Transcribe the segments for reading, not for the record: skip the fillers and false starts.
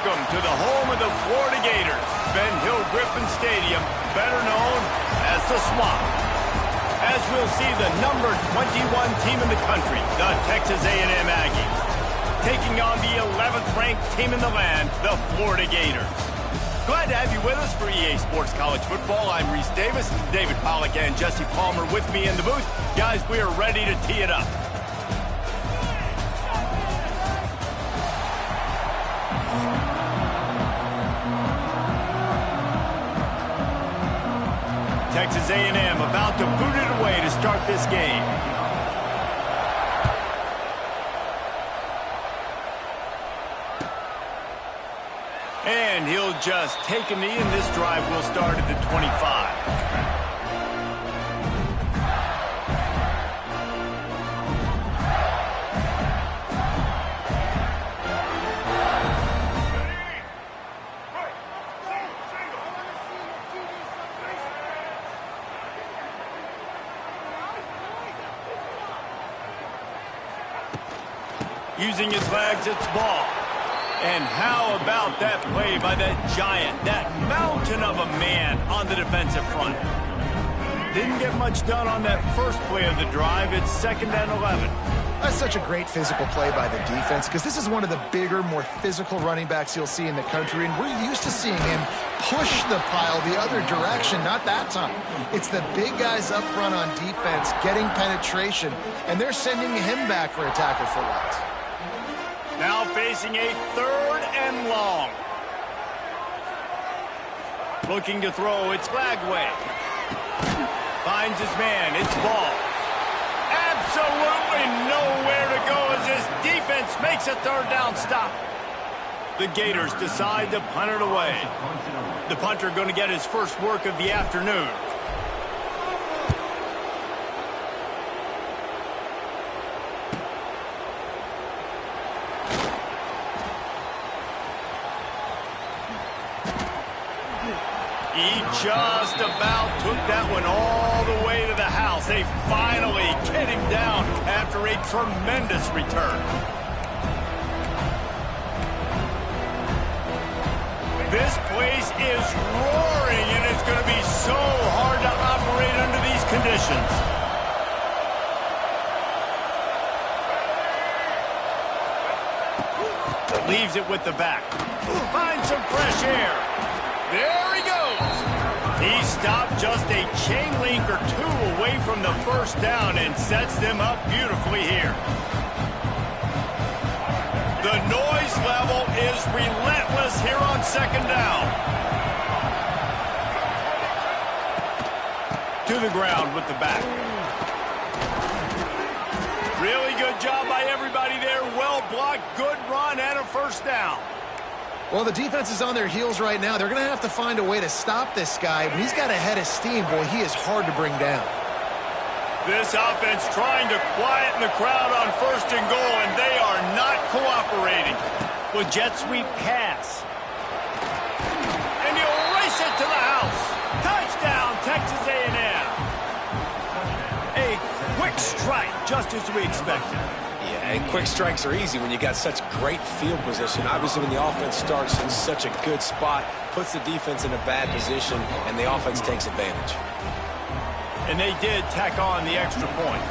Welcome to the home of the Florida Gators, Ben Hill Griffin Stadium, better known as the Swamp. As we'll see the number 21 team in the country, the Texas A&M Aggies, taking on the 11th ranked team in the land, the Florida Gators. Glad to have you with us for EA Sports College Football. I'm Reese Davis, David Pollack and Jesse Palmer with me in the booth. Guys, we are ready to tee it up. Texas A&M about to boot it away to start this game. And he'll just take a knee, and this drive will start at the 25. Using his legs, it's ball. And how about that play by that giant, that mountain of a man on the defensive front? Didn't get much done on that first play of the drive. It's 2nd and 11. That's such a great physical play by the defense because this is one of the bigger, more physical running backs you'll see in the country, and we're used to seeing him push the pile the other direction. Not that time. It's the big guys up front on defense getting penetration, and they're sending him back for a tackle for loss. Now facing a 3rd and long. Looking to throw, it's Lagway. Finds his man, it's ball. Absolutely nowhere to go as this defense makes a 3rd down stop. The Gators decide to punt it away. The punter going to get his first work of the afternoon. He just about took that one all the way to the house. They finally get him down after a tremendous return. This place is roaring, and it's going to be so hard to operate under these conditions. Leaves it with the back. Finds some fresh air. There he goes. He stopped just a chain link or 2 away from the 1st down and sets them up beautifully here. The noise level is relentless here on 2nd down. To the ground with the back. Really good job by everybody there. Well blocked, good run, and a 1st down. Well, the defense is on their heels right now. They're going to have to find a way to stop this guy. When he's got a head of steam, boy, he is hard to bring down. This offense trying to quieten the crowd on 1st and goal, and they are not cooperating. With jet sweep pass. And he'll race it to the house. Touchdown, Texas A&M. A quick strike, just as we expected. Yeah, and quick strikes are easy when you got such great field position. Obviously, when the offense starts in such a good spot, puts the defense in a bad position, and the offense takes advantage. And they did tack on the extra point.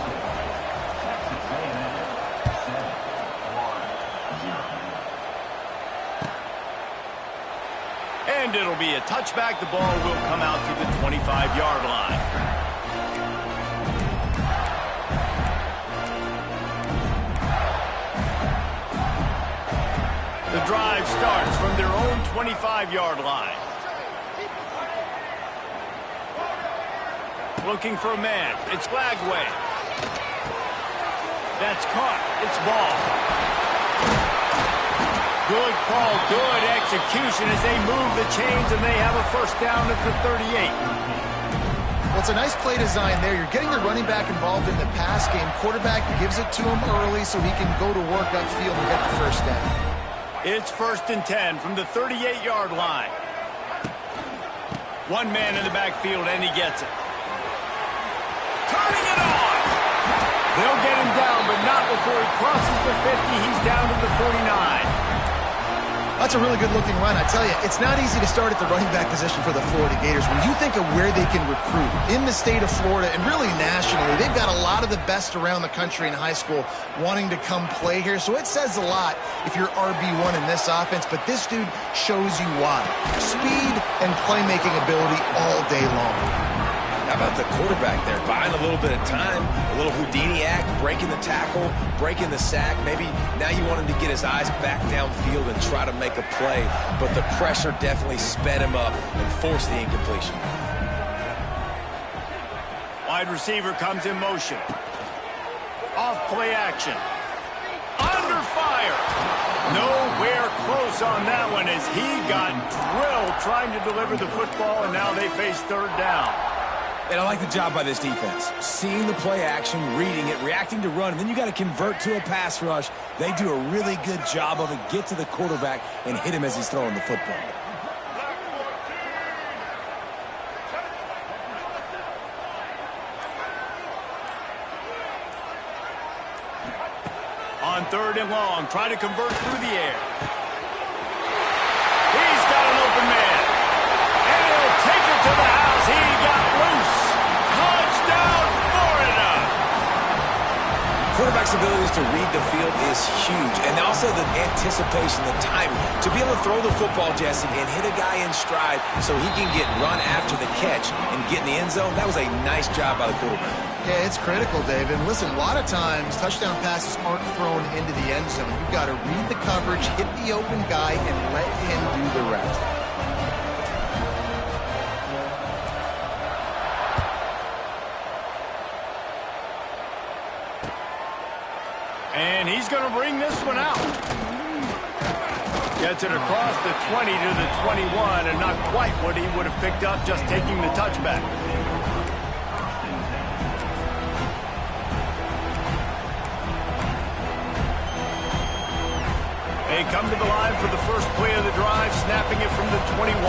And it'll be a touchback. The ball will come out to the 25-yard line. The drive starts from their own 25-yard line. Looking for a man. It's Lagway. That's caught. It's ball. Good call, good execution as they move the chains, and they have a 1st down at the 38. Well, it's a nice play design there. You're getting the running back involved in the pass game. Quarterback gives it to him early so he can go to work upfield and get the 1st down. It's 1st and 10 from the 38-yard line. One man in the backfield, and he gets it. Turning it on! They'll get him down, but not before he crosses the 50. He's down to the 49. That's a really good-looking run. I tell you, it's not easy to start at the running back position for the Florida Gators. When you think of where they can recruit in the state of Florida and really nationally, they've got a lot of the best around the country in high school wanting to come play here. So it says a lot if you're RB1 in this offense, but this dude shows you why. Speed and playmaking ability all day long. How about the quarterback there? Buying a little bit of time, a little Houdini act, breaking the tackle, breaking the sack. Maybe now you want him to get his eyes back downfield and try to make a play, but the pressure definitely sped him up and forced the incompletion. Wide receiver comes in motion. Off play action. Under fire. Nowhere close on that one as he got drilled trying to deliver the football, and now they face third down. And I like the job by this defense. Seeing the play action, reading it, reacting to run, and then you got to convert to a pass rush. They do a really good job of it. Get to the quarterback and hit him as he's throwing the football. On third and long, trying to convert through the air. He's got an open man. And he'll take it to the house. He got loose. Touchdown, Florida. Quarterback's abilities to read the field is huge. And also the anticipation, the timing. To be able to throw the football, Jesse, and hit a guy in stride so he can get run after the catch and get in the end zone, that was a nice job by the quarterback. Yeah, it's critical, Dave. And listen, a lot of times touchdown passes aren't thrown into the end zone. You've got to read the coverage, hit the open guy, and let him do the rest. And he's going to bring this one out. Gets it across the 20 to the 21, and not quite what he would have picked up just taking the touchback. They come to the line for the first play of the drive, snapping it from the 21.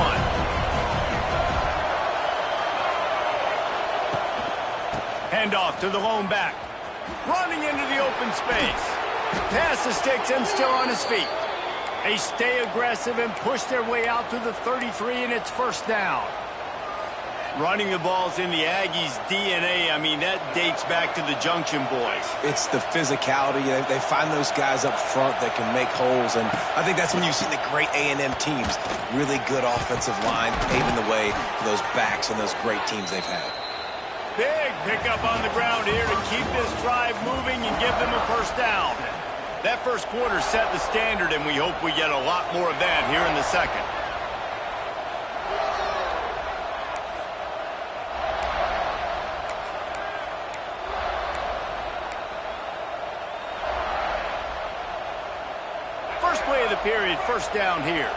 Handoff to the lone back. Running into the open space. Pass the sticks and still on his feet. They stay aggressive and push their way out to the 33, and it's first down. Running the ball's in the Aggies' DNA. I mean, that dates back to the Junction Boys. It's the physicality. They find those guys up front that can make holes, and I think that's when you see the great A&M teams. Really good offensive line, paving the way for those backs and those great teams they've had. Big pickup on the ground here to keep this drive moving and give them a first down. That first quarter set the standard, and we hope we get a lot more of that here in the second. First play of the period, first down here.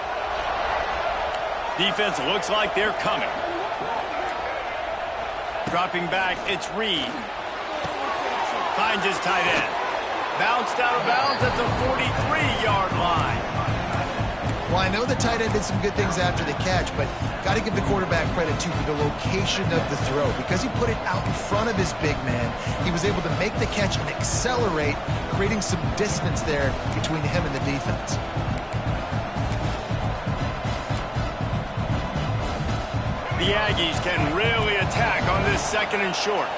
Defense looks like they're coming. Dropping back, it's Reed. Finds his tight end. Bounced out of bounds at the 43-yard line. Well, I know the tight end did some good things after the catch, but got to give the quarterback credit, too, for the location of the throw. Because he put it out in front of his big man, he was able to make the catch and accelerate, creating some distance there between him and the defense. The Aggies can really attack on this second and short.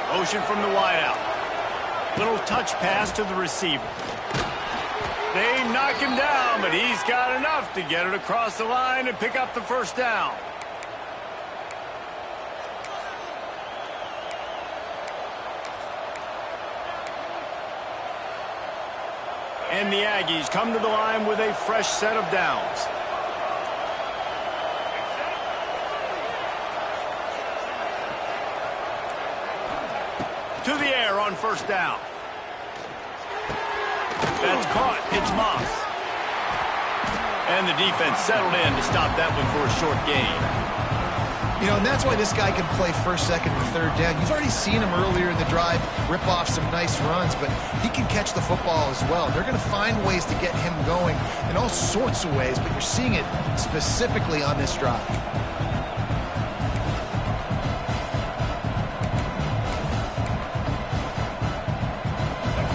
Motion from the wideout. Little touch pass to the receiver. They knock him down, but he's got enough to get it across the line and pick up the first down. And the Aggies come to the line with a fresh set of downs. To the air on first down. That's caught. It's Moss. And the defense settled in to stop that one for a short gain. You know, and that's why this guy can play first, second, and third down. You've already seen him earlier in the drive rip off some nice runs, but he can catch the football as well. They're going to find ways to get him going in all sorts of ways, but you're seeing it specifically on this drive.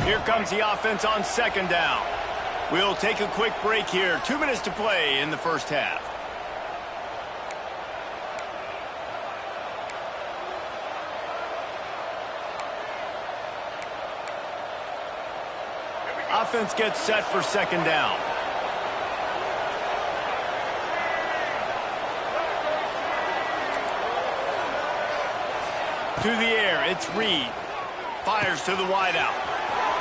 Here comes the offense on second down. We'll take a quick break here. 2 minutes to play in the first half. Offense gets set for second down. To the air, it's Reed. Fires to the wideout.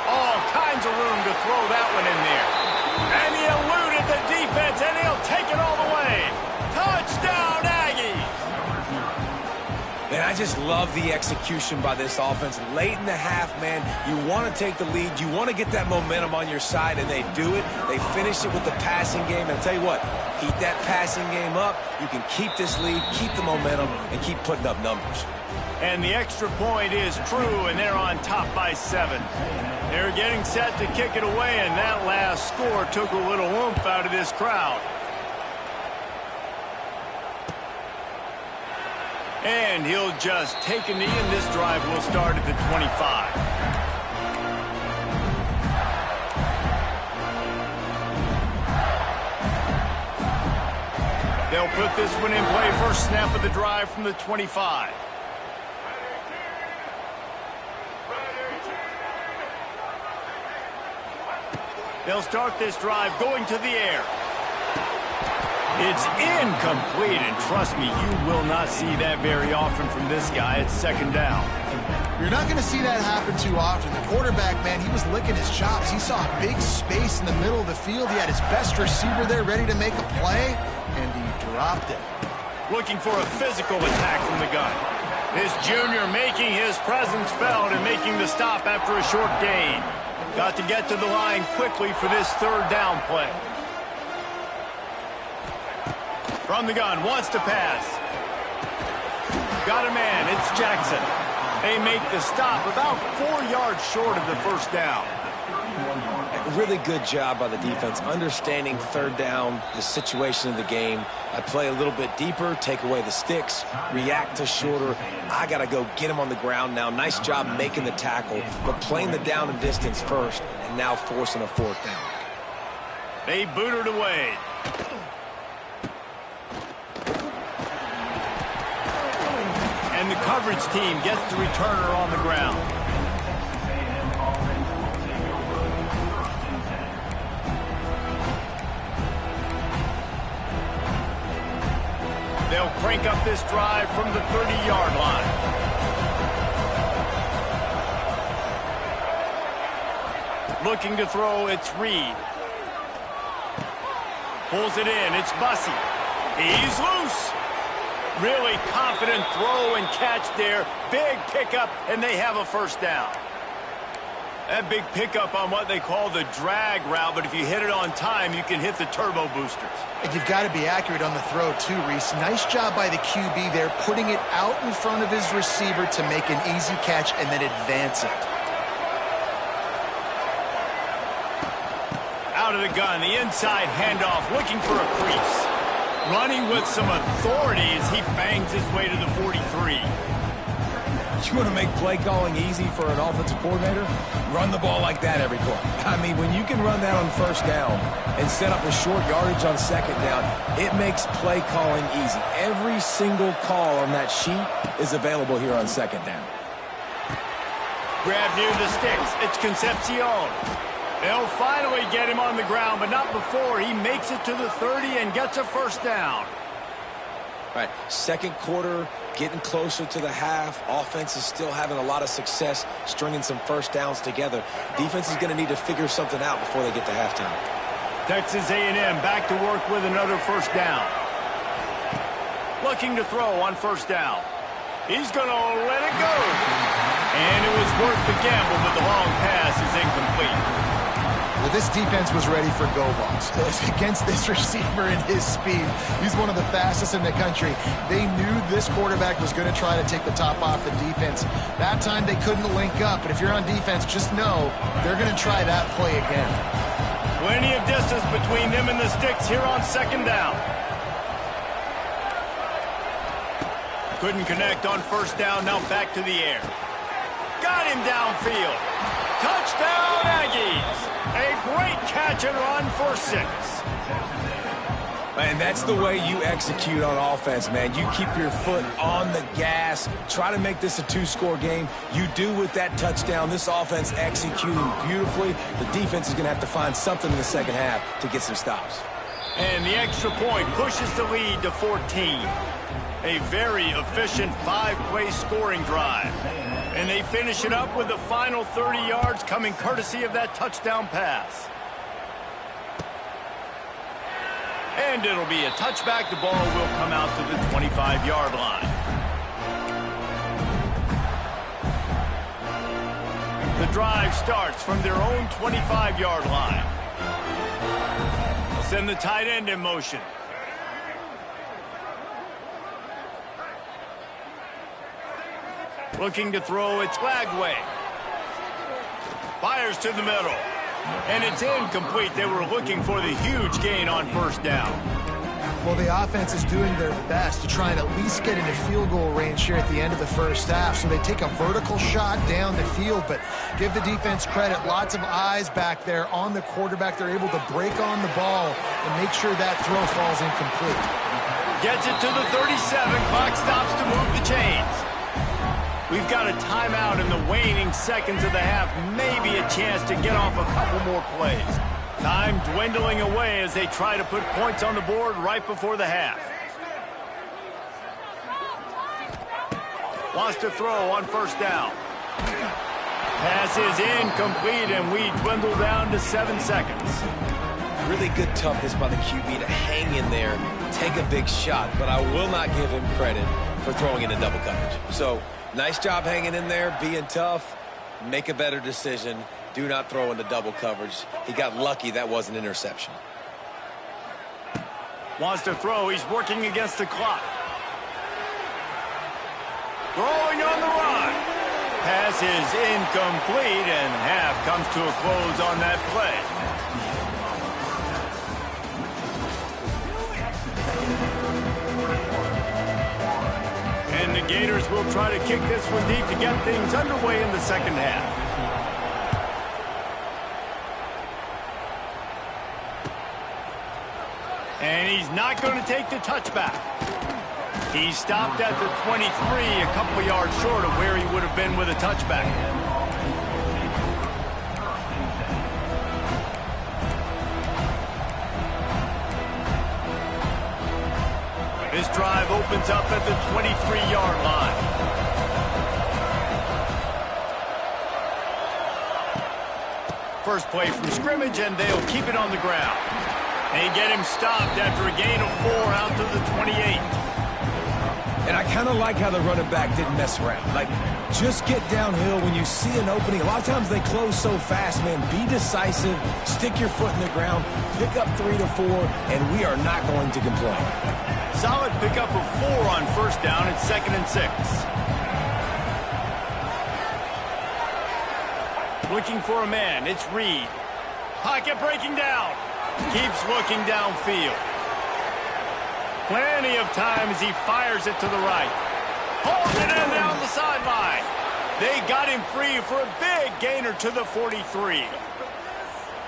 All kinds of room to throw that one in there. And he eluded the defense, and he'll take it all the way. Touchdown, Aggies! Man, I just love the execution by this offense. Late in the half, man, you want to take the lead. You want to get that momentum on your side, and they do it. They finish it with the passing game. And I'll tell you what, keep that passing game up. You can keep this lead, keep the momentum, and keep putting up numbers. And the extra point is true, and they're on top by 7. They're getting set to kick it away, and that last score took a little oomph out of this crowd. And he'll just take a knee, and this drive will start at the 25. They'll put this one in play. First snap of the drive from the 25. They'll start this drive going to the air. It's incomplete, and trust me, you will not see that very often from this guy. It's second down. You're not going to see that happen too often. The quarterback, man, he was licking his chops. He saw a big space in the middle of the field. He had his best receiver there ready to make a play, and he dropped it. Looking for a physical attack from the gun. This junior making his presence felt and making the stop after a short gain. Got to get to the line quickly for this third down play. From the gun, wants to pass. Got a man, it's Jackson. They make the stop about 4 yards short of the first down. A really good job by the defense, understanding third down, the situation of the game. I play a little bit deeper, take away the sticks, react to shorter. I got to go get him on the ground now. Nice job making the tackle, but playing the down and distance first, and now forcing a fourth down. They boot it away. And the coverage team gets the returner on the ground. They'll crank up this drive from the 30-yard line. Looking to throw, it's Reed. Pulls it in, it's Bussey. He's loose. Really confident throw and catch there. Big pickup, and they have a first down. That big pickup on what they call the drag route, but if you hit it on time, you can hit the turbo boosters. And you've got to be accurate on the throw, too, Reese. Nice job by the QB there, putting it out in front of his receiver to make an easy catch and then advance it. Out of the gun, the inside handoff, looking for a crease. Running with some authority as he bangs his way to the 43. You want to make play calling easy for an offensive coordinator? Run the ball like that every play. I mean, when you can run that on first down and set up a short yardage on second down, it makes play calling easy. Every single call on that sheet is available here on second down. Grab near the sticks. It's Concepcion. They'll finally get him on the ground, but not before he makes it to the 30 and gets a first down. All right, second quarter, getting closer to the half. Offense is still having a lot of success stringing some first downs together. Defense is going to need to figure something out before they get to halftime. Texas A&M back to work with another first down. Looking to throw on first down. He's going to let it go. And it was worth the gamble, but the long pass is incomplete. Well, this defense was ready for go balls. Against this receiver and his speed, he's one of the fastest in the country. They knew this quarterback was going to try to take the top off the defense. That time they couldn't link up, but if you're on defense, just know they're going to try that play again. Plenty of distance between them and the sticks here on second down. Couldn't connect on first down, now back to the air. Got him downfield. Touchdown, Aggies! A great catch and run for 6. And that's the way you execute on offense, man. You keep your foot on the gas. Try to make this a 2-score game. You do with that touchdown. This offense executing beautifully. The defense is going to have to find something in the second half to get some stops. And the extra point pushes the lead to 14. A very efficient 5-play scoring drive. And they finish it up with the final 30 yards coming courtesy of that touchdown pass. And it'll be a touchback. The ball will come out to the 25-yard line. The drive starts from their own 25-yard line. They'll send the tight end in motion. Looking to throw, it's Lagway. Fires to the middle. And it's incomplete. They were looking for the huge gain on first down. Well, the offense is doing their best to try and at least get into field goal range here at the end of the first half. So they take a vertical shot down the field, but give the defense credit. Lots of eyes back there on the quarterback. They're able to break on the ball and make sure that throw falls incomplete. Gets it to the 37. Clock stops to move the chains. We've got a timeout in the waning seconds of the half. Maybe a chance to get off a couple more plays. Time dwindling away as they try to put points on the board right before the half. Wants to throw on first down. Pass is incomplete, and we dwindle down to 7 seconds. Really good toughness by the QB to hang in there, take a big shot, but I will not give him credit for throwing into double coverage. So, nice job hanging in there, being tough. Make a better decision. Do not throw into double coverage. He got lucky that was an interception. Wants to throw. He's working against the clock. Throwing on the run. Pass is incomplete, and half comes to a close on that play. And the Gators will try to kick this one deep to get things underway in the second half. And he's not going to take the touchback. He stopped at the 23, a couple yards short of where he would have been with a touchback. This drive opens up at the 23-yard line. First play from scrimmage, and they'll keep it on the ground. They get him stopped after a gain of 4 out to the 28. And I kind of like how the running back didn't mess around. Like, just get downhill when you see an opening. A lot of times they close so fast, man. Be decisive, stick your foot in the ground, pick up 3 to 4, and we are not going to complain. Solid pickup of 4 on first down. It's 2nd and 6. Looking for a man. It's Reed. Pocket breaking down. Keeps looking downfield. Plenty of time as he fires it to the right. Holds it in down the sideline. They got him free for a big gainer to the 43.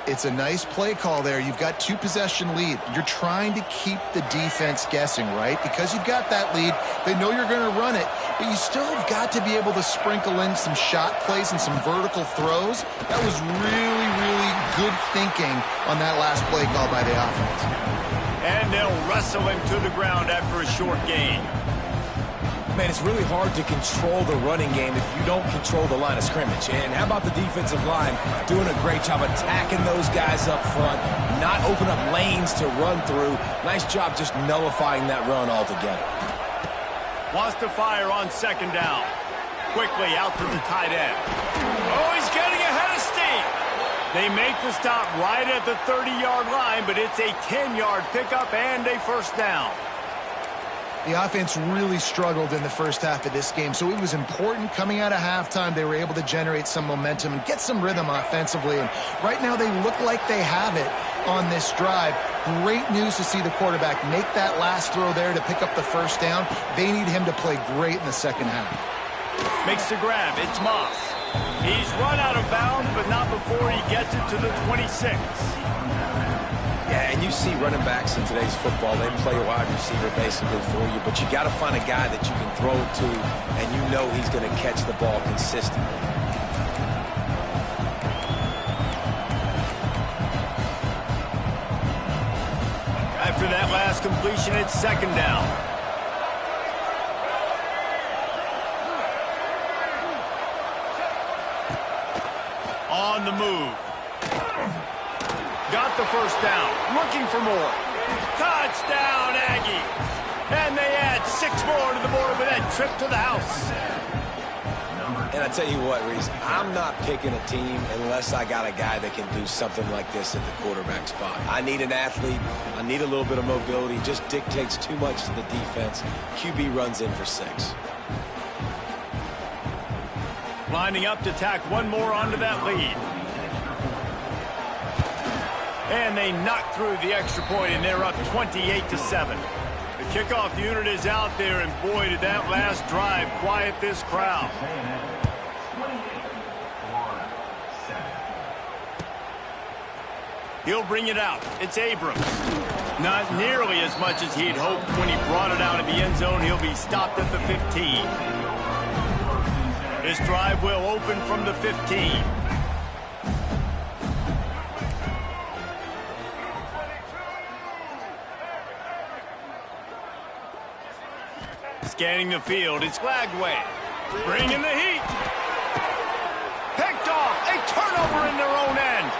It's a nice play call there. You've got 2-possession lead. You're trying to keep the defense guessing, right? Because you've got that lead, they know you're going to run it, but you still have got to be able to sprinkle in some shot plays and some vertical throws. That was really, really good thinking on that last play call by the offense. And they'll wrestle him to the ground after a short gain. Man, it's really hard to control the running game if you don't control the line of scrimmage. And how about the defensive line doing a great job attacking those guys up front, not open up lanes to run through. Nice job just nullifying that run altogether. Wants to fire on 2nd down. Quickly out to the tight end. Oh, he's getting ahead of steam. They make the stop right at the 30-yard line, but it's a 10-yard pickup and a first down. The offense really struggled in the first half of this game, so it was important coming out of halftime. They were able to generate some momentum and get some rhythm offensively, and right now they look like they have it on this drive. Great news to see the quarterback make that last throw there to pick up the first down. They need him to play great in the second half. Makes the grab. It's Moss. He's run out of bounds, but not before he gets it to the 26. Yeah, and you see running backs in today's football, they play wide receiver basically for you, but you got to find a guy that you can throw it to, and you know he's going to catch the ball consistently. After that last completion, it's second down. On the move. Got the first down. Looking for more. Touchdown, Aggies. And they add 6 more to the board with that trip to the house. And I tell you what, Reese, I'm not picking a team unless I got a guy that can do something like this at the quarterback spot. I need an athlete. I need a little bit of mobility. It just dictates too much to the defense. QB runs in for 6. Lining up to tack one more onto that lead. And they knock through the extra point, and they're up 28-7. The kickoff unit is out there, and boy, did that last drive quiet this crowd. He'll bring it out. It's Abrams. Not nearly as much as he'd hoped when he brought it out of the end zone. He'll be stopped at the 15. This drive will open from the 15. Scanning the field, it's Flagway. Bringing the heat. Picked off. A turnover in their own end.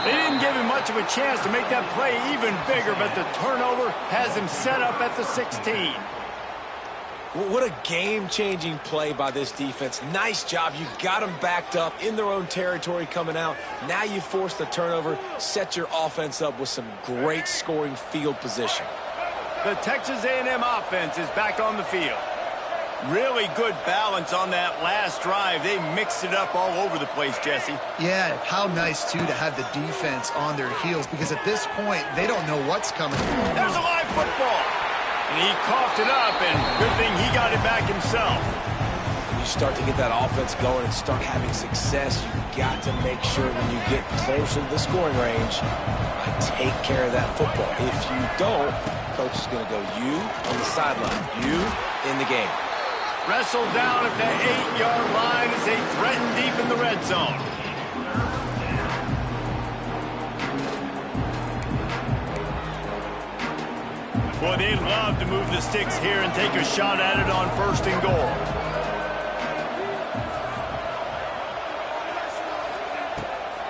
They didn't give him much of a chance to make that play even bigger, but the turnover has him set up at the 16. What a game-changing play by this defense. Nice job. You got them backed up in their own territory coming out. Now you force the turnover, set your offense up with some great scoring field position. The Texas A&M offense is back on the field. Really good balance on that last drive. They mixed it up all over the place, Jesse. Yeah, how nice, too, to have the defense on their heels, because at this point, they don't know what's coming. There's a live football. And he coughed it up, and good thing he got it back himself. When you start to get that offense going and start having success, you've got to make sure when you get closer to the scoring range, take care of that football. If you don't, coach is going to go, you on the sideline, you in the game. Wrestled down at the 8-yard line as they threaten deep in the red zone. Boy, they'd love to move the sticks here and take a shot at it on 1st and goal.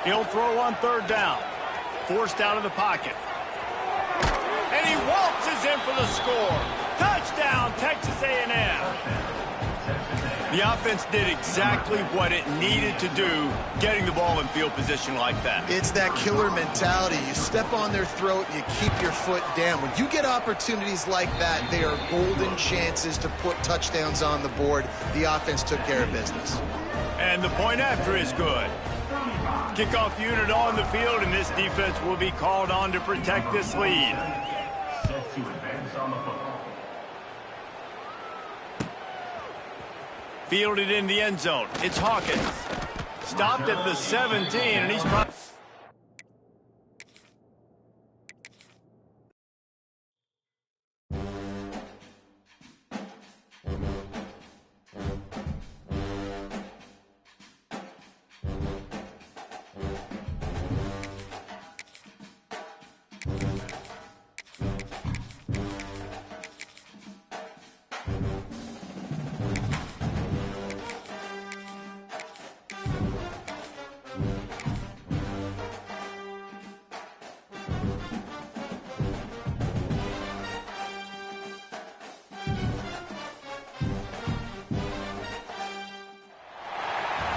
He'll throw on 3rd down. Forced out of the pocket. And he waltzes in for the score. Touchdown, Texas A&M. The offense did exactly what it needed to do, getting the ball in field position like that. It's that killer mentality. You step on their throat, you keep your foot down. When you get opportunities like that, they are golden chances to put touchdowns on the board. The offense took care of business. And the point after is good. Kickoff unit on the field, and this defense will be called on to protect this lead. Set to advance on the football. Fielded in the end zone. It's Hawkins. Stopped at the 17, and he's...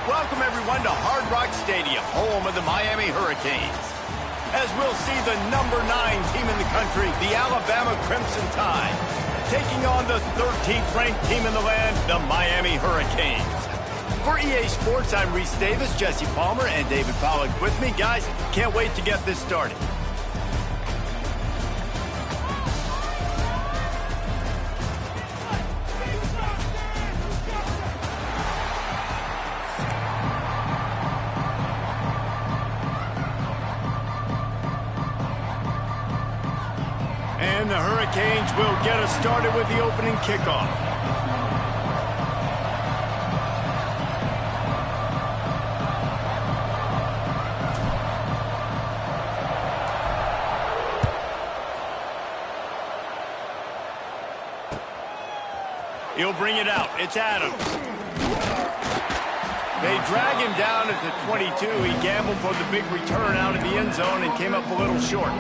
Welcome, everyone, to Hard Rock Stadium, home of the Miami Hurricanes. As we'll see the number 9 team in the country, the Alabama Crimson Tide, taking on the 13th ranked team in the land, the Miami Hurricanes. For EA Sports, I'm Reese Davis, Jesse Palmer, and David Pollack with me. Guys, can't wait to get this started. And the Hurricanes will get us started with the opening kickoff. He'll bring it out. It's Adams. They drag him down at the 22. He gambled for the big return out of the end zone and came up a little short.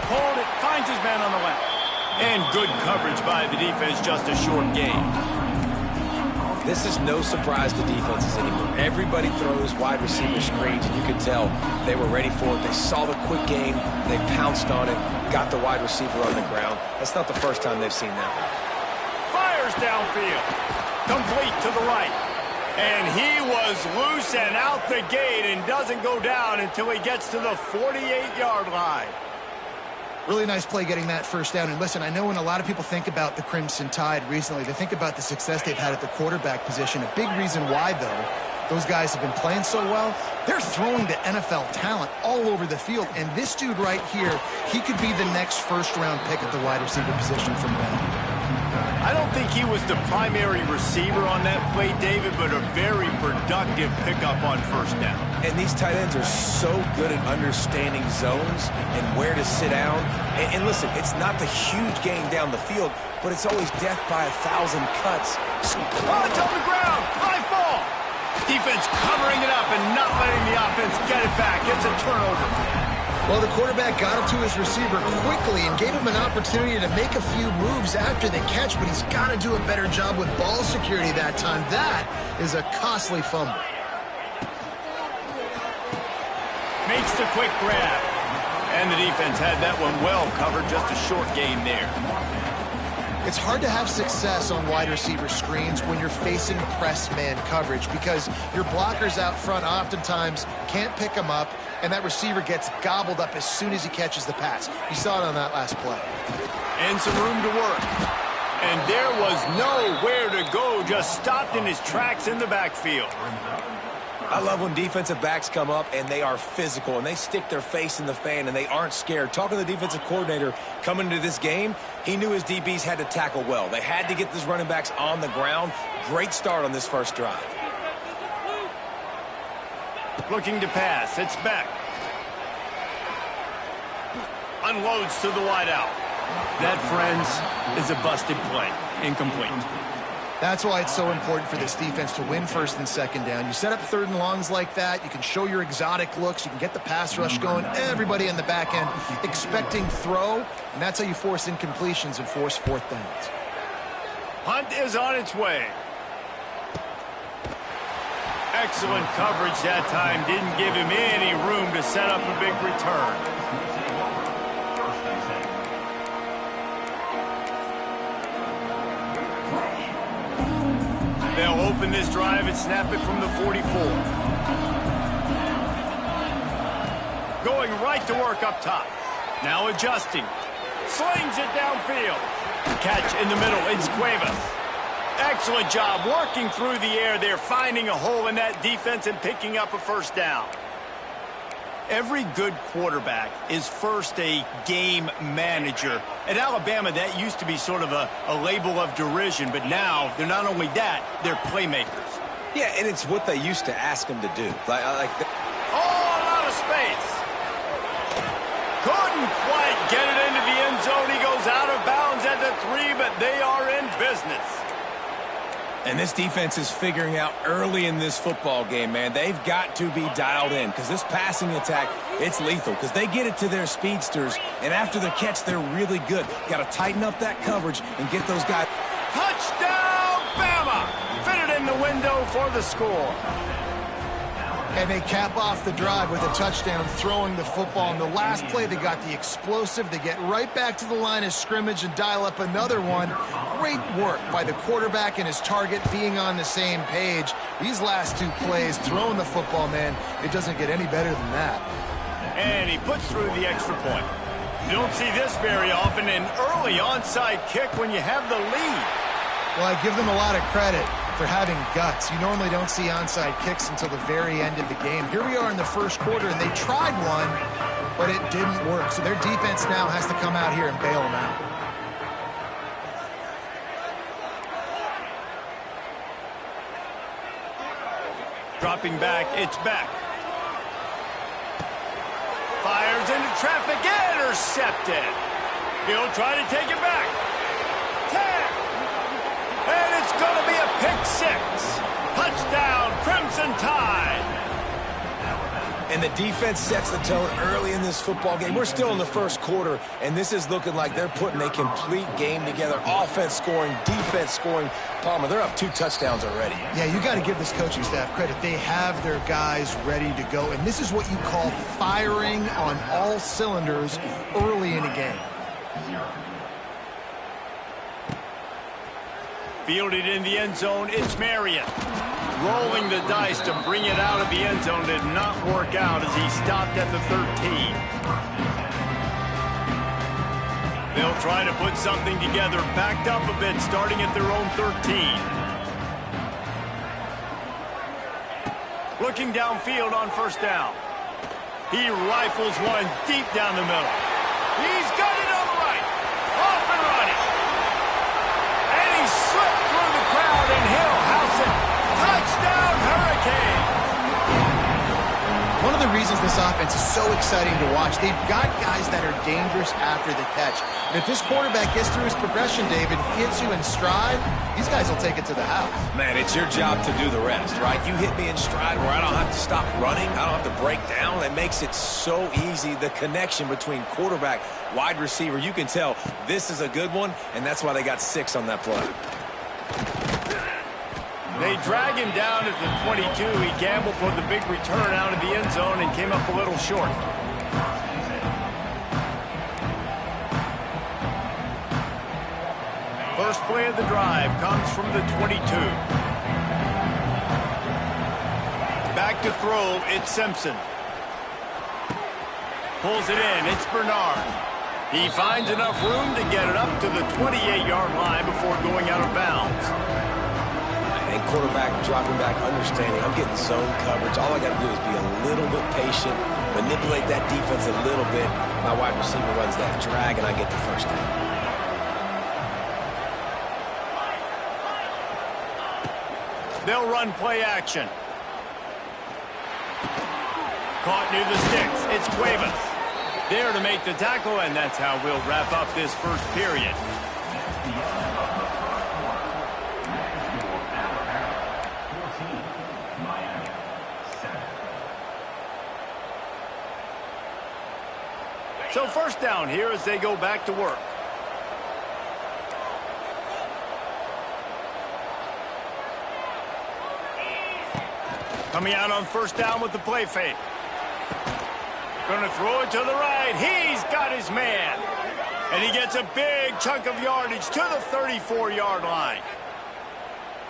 Hold it. Finds his man on the left. And good coverage by the defense, just a short gain. This is no surprise to defenses anymore. Everybody throws wide receiver screens, and you can tell they were ready for it. They saw the quick game. They pounced on it, got the wide receiver on the ground. That's not the first time they've seen that one. Fires downfield. Complete to the right. And he was loose and out the gate and doesn't go down until he gets to the 48-yard line. Really nice play getting that first down. And listen, I know when a lot of people think about the Crimson Tide recently, they think about the success they've had at the quarterback position. A big reason why, though, those guys have been playing so well, they're throwing to NFL talent all over the field. And this dude right here, he could be the next first-round pick at the wide receiver position from them. I don't think he was the primary receiver on that play, David, but a very productive pickup on first down. And these tight ends are so good at understanding zones and where to sit down. And listen, it's not the huge gain down the field, but it's always death by 1,000 cuts. Oh, it's on the ground. High ball. Defense covering it up and not letting the offense get it back. It's a turnover. Well, the quarterback got it to his receiver quickly and gave him an opportunity to make a few moves after the catch, but he's got to do a better job with ball security that time. That is a costly fumble. Makes the quick grab. And the defense had that one well covered, just a short gain there. It's hard to have success on wide receiver screens when you're facing press man coverage because your blockers out front oftentimes can't pick them up, and that receiver gets gobbled up as soon as he catches the pass. You saw it on that last play. And some room to work. And there was nowhere to go, just stopped in his tracks in the backfield. I love when defensive backs come up and they are physical and they stick their face in the fan and they aren't scared. Talking to the defensive coordinator coming into this game, he knew his DBs had to tackle well. They had to get these running backs on the ground. Great start on this first drive. Looking to pass. It's back. Unloads to the wideout. That, friends, is a busted play. Incomplete. That's why it's so important for this defense to win first and second down. You set up third and longs like that. You can show your exotic looks. You can get the pass rush going. Everybody in the back end expecting throw, and that's how you force incompletions and force fourth downs. Hunt is on its way. Excellent coverage that time. Didn't give him any room to set up a big return. They'll open this drive and snap it from the 44. Going right to work up top. Now adjusting. Slings it downfield. Catch in the middle. It's Cuevas. Excellent job working through the air there, finding a hole in that defense and picking up a first down. Every good quarterback is first a game manager. At Alabama, that used to be sort of a label of derision, but now they're not only that, they're playmakers. Yeah, and it's what they used to ask them to do. All out of space. Couldn't quite get it into the end zone. He goes out of bounds at the 3, but they are in business. And this defense is figuring out early in this football game, man. They've got to be dialed in because this passing attack, it's lethal because they get it to their speedsters, and after the catch, they're really good. Got to tighten up that coverage and get those guys. Touchdown, Bama! Fitted in the window for the score. And they cap off the drive with a touchdown throwing the football. In the last play, they got the explosive. They get right back to the line of scrimmage and dial up another one. Great work by the quarterback and his target being on the same page. These last two plays, throwing the football, man, it doesn't get any better than that. And he puts through the extra point. You don't see this very often, an early onside kick when you have the lead. Well, I give them a lot of credit for having guts. You normally don't see onside kicks until the very end of the game. Here we are in the first quarter, and they tried one, but it didn't work. So their defense now has to come out here and bail them out. Dropping back, it's back. Fires into traffic, intercepted. He'll try to take it back. 10. And it's going to be a pick 6. Touchdown, Crimson Tide. And the defense sets the tone early in this football game. We're still in the first quarter, and this is looking like they're putting a complete game together. Offense scoring, defense scoring. Palmer, they're up 2 touchdowns already. Yeah, you got to give this coaching staff credit. They have their guys ready to go, and this is what you call firing on all cylinders early in a game. Fielded in the end zone, it's Marion. Rolling the dice to bring it out of the end zone did not work out as he stopped at the 13. They'll try to put something together, backed up a bit, starting at their own 13. Looking downfield on first down. He rifles one deep down the middle. He's got it on the right. Off and running. And he slipped through the crowd, and he'll house it. Touchdown, Hurricane! One of the reasons this offense is so exciting to watch, they've got guys that are dangerous after the catch. And if this quarterback gets through his progression, David, hits you in stride, these guys will take it to the house. Man, it's your job to do the rest, right? You hit me in stride where I don't have to stop running. I don't have to break down. It makes it so easy. The connection between quarterback, wide receiver, you can tell this is a good one, and that's why they got 6 on that play. They drag him down at the 22. He gambled for the big return out of the end zone and came up a little short. First play of the drive comes from the 22. Back to throw, it's Simpson. Pulls it in, it's Bernard. He finds enough room to get it up to the 28-yard line before going out of bounds. And quarterback dropping back, understanding I'm getting zone coverage. All I got to do is be a little bit patient, manipulate that defense a little bit. My wide receiver runs that drag, and I get the first down. They'll run play action. Caught near the sticks. It's Cuevas. There to make the tackle, and that's how we'll wrap up this first period. So first down here as they go back to work. Coming out on first down with the play fake. Going to throw it to the right. He's got his man. And he gets a big chunk of yardage to the 34-yard line.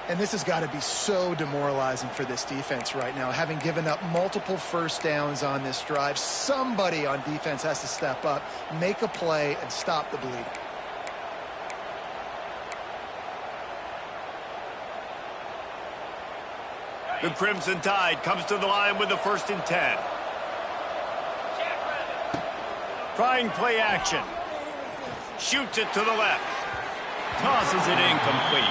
And this has got to be so demoralizing for this defense right now, having given up multiple first downs on this drive. Somebody on defense has to step up, make a play, and stop the bleeding. The Crimson Tide comes to the line with the 1st and 10. Trying play action. Shoots it to the left. Tosses it incomplete.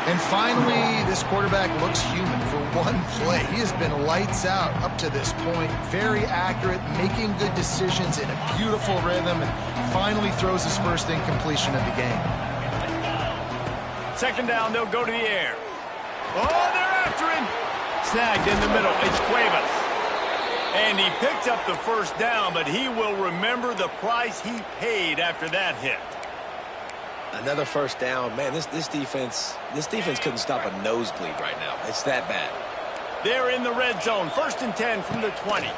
And finally, this quarterback looks human for one play. He has been lights out up to this point. Very accurate, making good decisions in a beautiful rhythm, and finally throws his first incompletion of the game. Second down, they'll go to the air. Oh, they're after him. Snagged in the middle. It's Cuevas. And he picks up the first down, but he will remember the price he paid after that hit. Another first down. Man, this defense couldn't stop a nosebleed right now. It's that bad. They're in the red zone. 1st and 10 from the 20.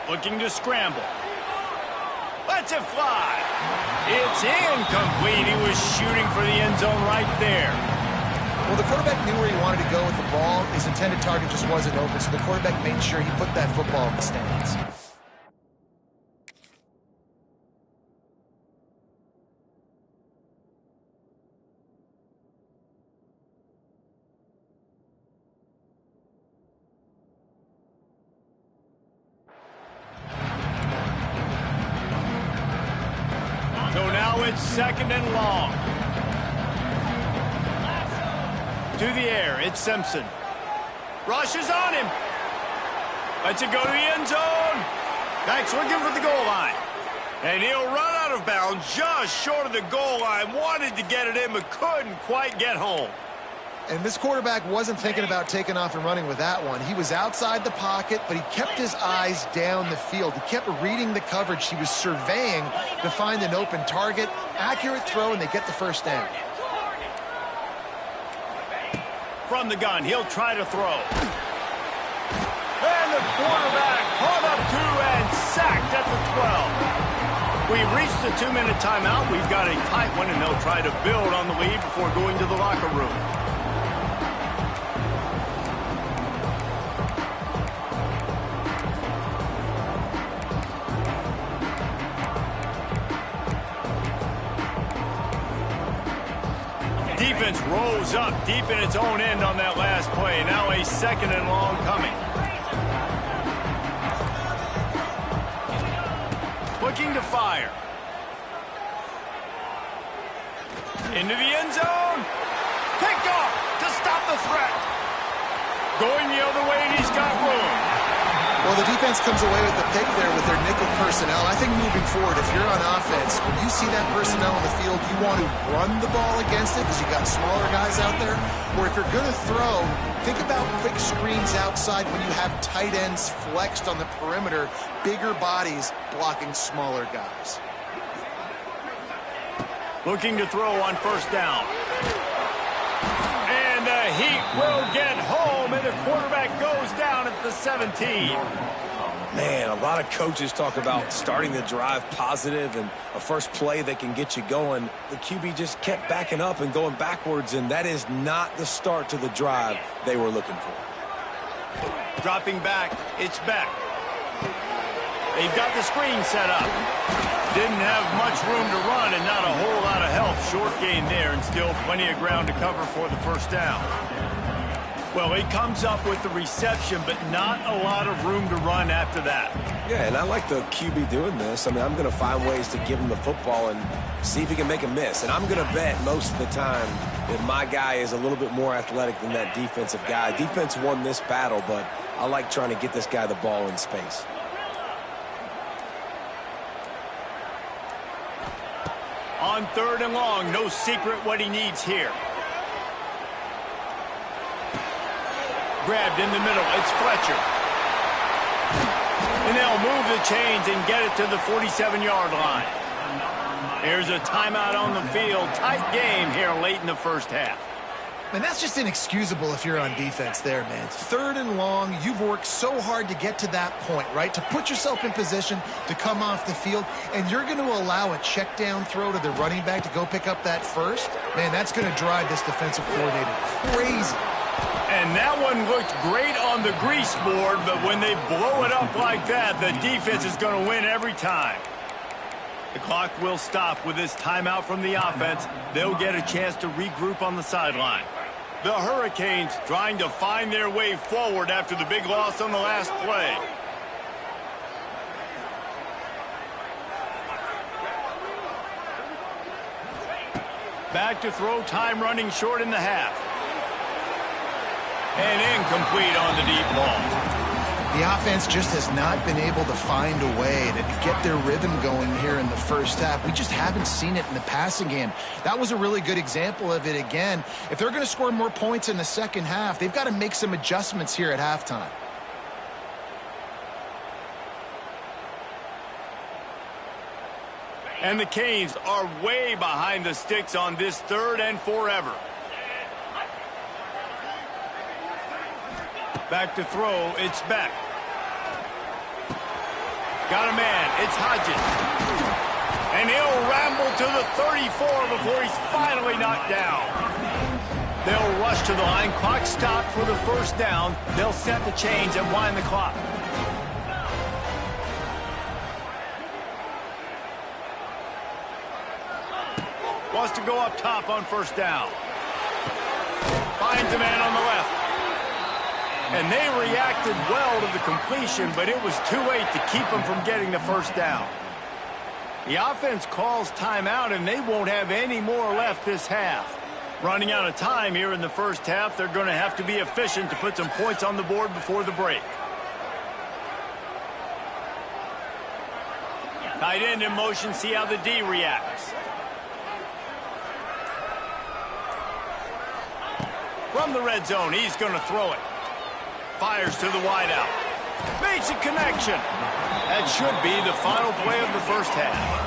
Looking to scramble. Lets it fly. It's incomplete. He was shooting for the end zone right there. Well, the quarterback knew where he wanted to go with the ball. His intended target just wasn't open, so the quarterback made sure he put that football in the stands. it's 2nd and long. To the air, it's Simpson. Rushes on him. Lets it go to the end zone. Back's looking for the goal line. And he'll run out of bounds just short of the goal line. Wanted to get it in, but couldn't quite get home. And this quarterback wasn't thinking about taking off and running with that one. He was outside the pocket, but he kept his eyes down the field. He kept reading the coverage. He was surveying to find an open target. Accurate throw, and they get the first down. From the gun, he'll try to throw. And the quarterback caught up to and sacked at the 12. We've reached the 2-minute timeout. We've got a tight one, and they'll try to build on the lead before going to the locker room. Defense rolls up deep in its own end on that last play. Now a 2nd and long coming. Looking to fire. Into the end zone. Picked off to stop the threat. Going the other way, and he's got room. Well, the defense comes away with the pick there with their nickel personnel. I think moving forward, if you're on offense, when you see that personnel on the field, you want to run the ball against it because you got smaller guys out there. Or if you're going to throw, think about quick screens outside when you have tight ends flexed on the perimeter, bigger bodies blocking smaller guys. Looking to throw on 1st down. And the Heat will get home, and the quarterback goes down at the 17. Man, a lot of coaches talk about starting the drive positive and a first play that can get you going. The QB just kept backing up and going backwards, and that is not the start to the drive they were looking for. Dropping back, it's Beck. They've got the screen set up. Didn't have much room to run and not a whole lot of help. Short gain there and still plenty of ground to cover for the 1st down. Well, he comes up with the reception, but not a lot of room to run after that. Yeah, and I like the QB doing this. I mean, I'm going to find ways to give him the football and see if he can make a miss. And I'm going to bet most of the time that my guy is a little bit more athletic than that defensive guy. Defense won this battle, but I like trying to get this guy the ball in space. On 3rd and long, no secret what he needs here. Grabbed in the middle, it's Fletcher. And they'll move the chains and get it to the 47-yard line. There's a timeout on the field. Tight game here late in the 1st half. And that's just inexcusable if you're on defense there, man. 3rd and long, you've worked so hard to get to that point, right? To put yourself in position to come off the field, and you're going to allow a check down throw to the running back to go pick up that first? Man, that's going to drive this defensive coordinator crazy. And that one looked great on the grease board, but when they blow it up like that, the defense is going to win every time. The clock will stop with this timeout from the offense. They'll get a chance to regroup on the sideline. The Hurricanes trying to find their way forward after the big loss on the last play. Back to throw, time running short in the half. And incomplete on the deep ball. The offense just has not been able to find a way to get their rhythm going here in the 1st half. We just haven't seen it in the passing game. That was a really good example of it again. If they're going to score more points in the 2nd half, they've got to make some adjustments here at halftime. And the Canes are way behind the sticks on this 3rd and forever. Back to throw, it's Beck. Got a man, it's Hodges. And he'll ramble to the 34 before he's finally knocked down. They'll rush to the line, clock stopped for the 1st down. They'll set the chains and wind the clock. Wants to go up top on 1st down. Finds a man on the left. And they reacted well to the completion, but it was too late to keep them from getting the 1st down. The offense calls timeout, and they won't have any more left this half. Running out of time here in the first half, they're going to have to be efficient to put some points on the board before the break. Tight end in motion, see how the D reacts. From the red zone, he's going to throw it. Fires to the wideout. Makes a connection. That should be the final play of the first half.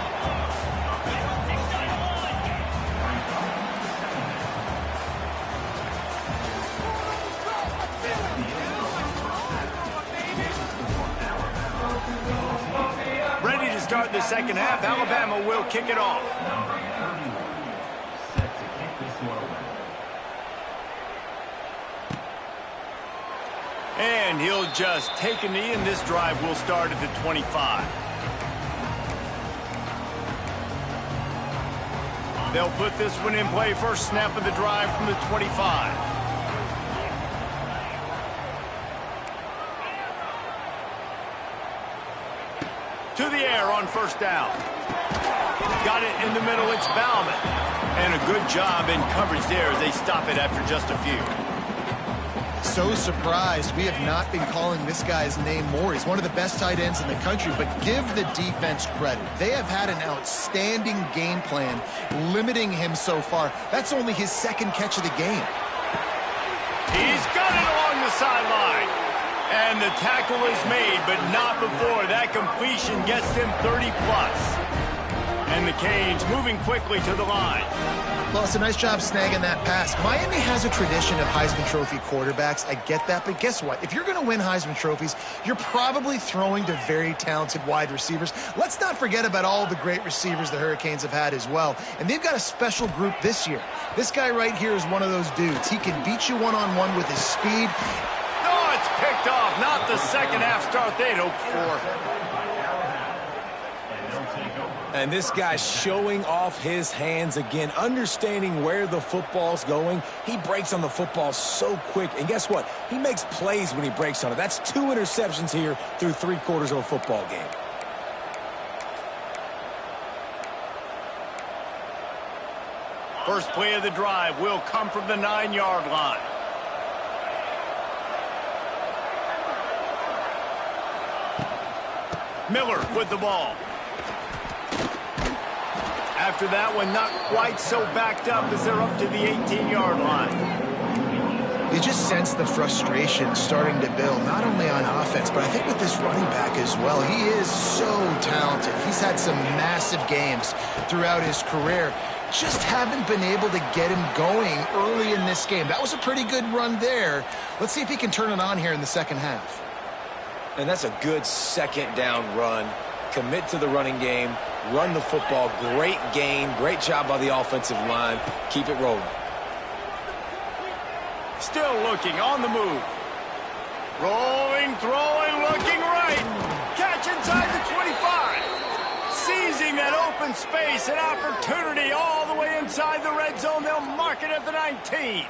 Ready to start the second half. Alabama will kick it off. And he'll just take a knee, and this drive will start at the 25. They'll put this one in play. First snap of the drive from the 25. To the air on first down. Got it in the middle. It's Bauman. And a good job in coverage there as they stop it after just a few. So surprised we have not been calling this guy's name more. He's one of the best tight ends in the country, but give the defense credit. They have had an outstanding game plan limiting him so far. That's only his second catch of the game. He's got it along the sideline. And the tackle is made, but not before that completion gets them 30+. And the Canes moving quickly to the line. Well, it's a nice job snagging that pass. Miami has a tradition of Heisman Trophy quarterbacks. I get that, but guess what? If you're going to win Heisman Trophies, you're probably throwing to very talented wide receivers. Let's not forget about all the great receivers the Hurricanes have had as well. And they've got a special group this year. This guy right here is one of those dudes. He can beat you one-on-one with his speed. No, it's picked off. Not the second half start they'd hoped for. And this guy's showing off his hands again, understanding where the football's going. He breaks on the football so quick. And guess what? He makes plays when he breaks on it. That's 2 interceptions here through 3 quarters of a football game. First play of the drive will come from the 9-yard line. Miller with the ball. After that one, not quite so backed up as they're up to the 18-yard line. You just sense the frustration starting to build, not only on offense, but I think with this running back as well. He is so talented. He's had some massive games throughout his career. Just haven't been able to get him going early in this game. That was a pretty good run there. Let's see if he can turn it on here in the second half. And that's a good second down run. Commit to the running game. Run the football. Great gain. Great job by the offensive line. Keep it rolling. Still looking on the move. Rolling, throwing, looking right. Catch inside the 25. Seizing that open space and opportunity all the way inside the red zone. They'll mark it at the 19.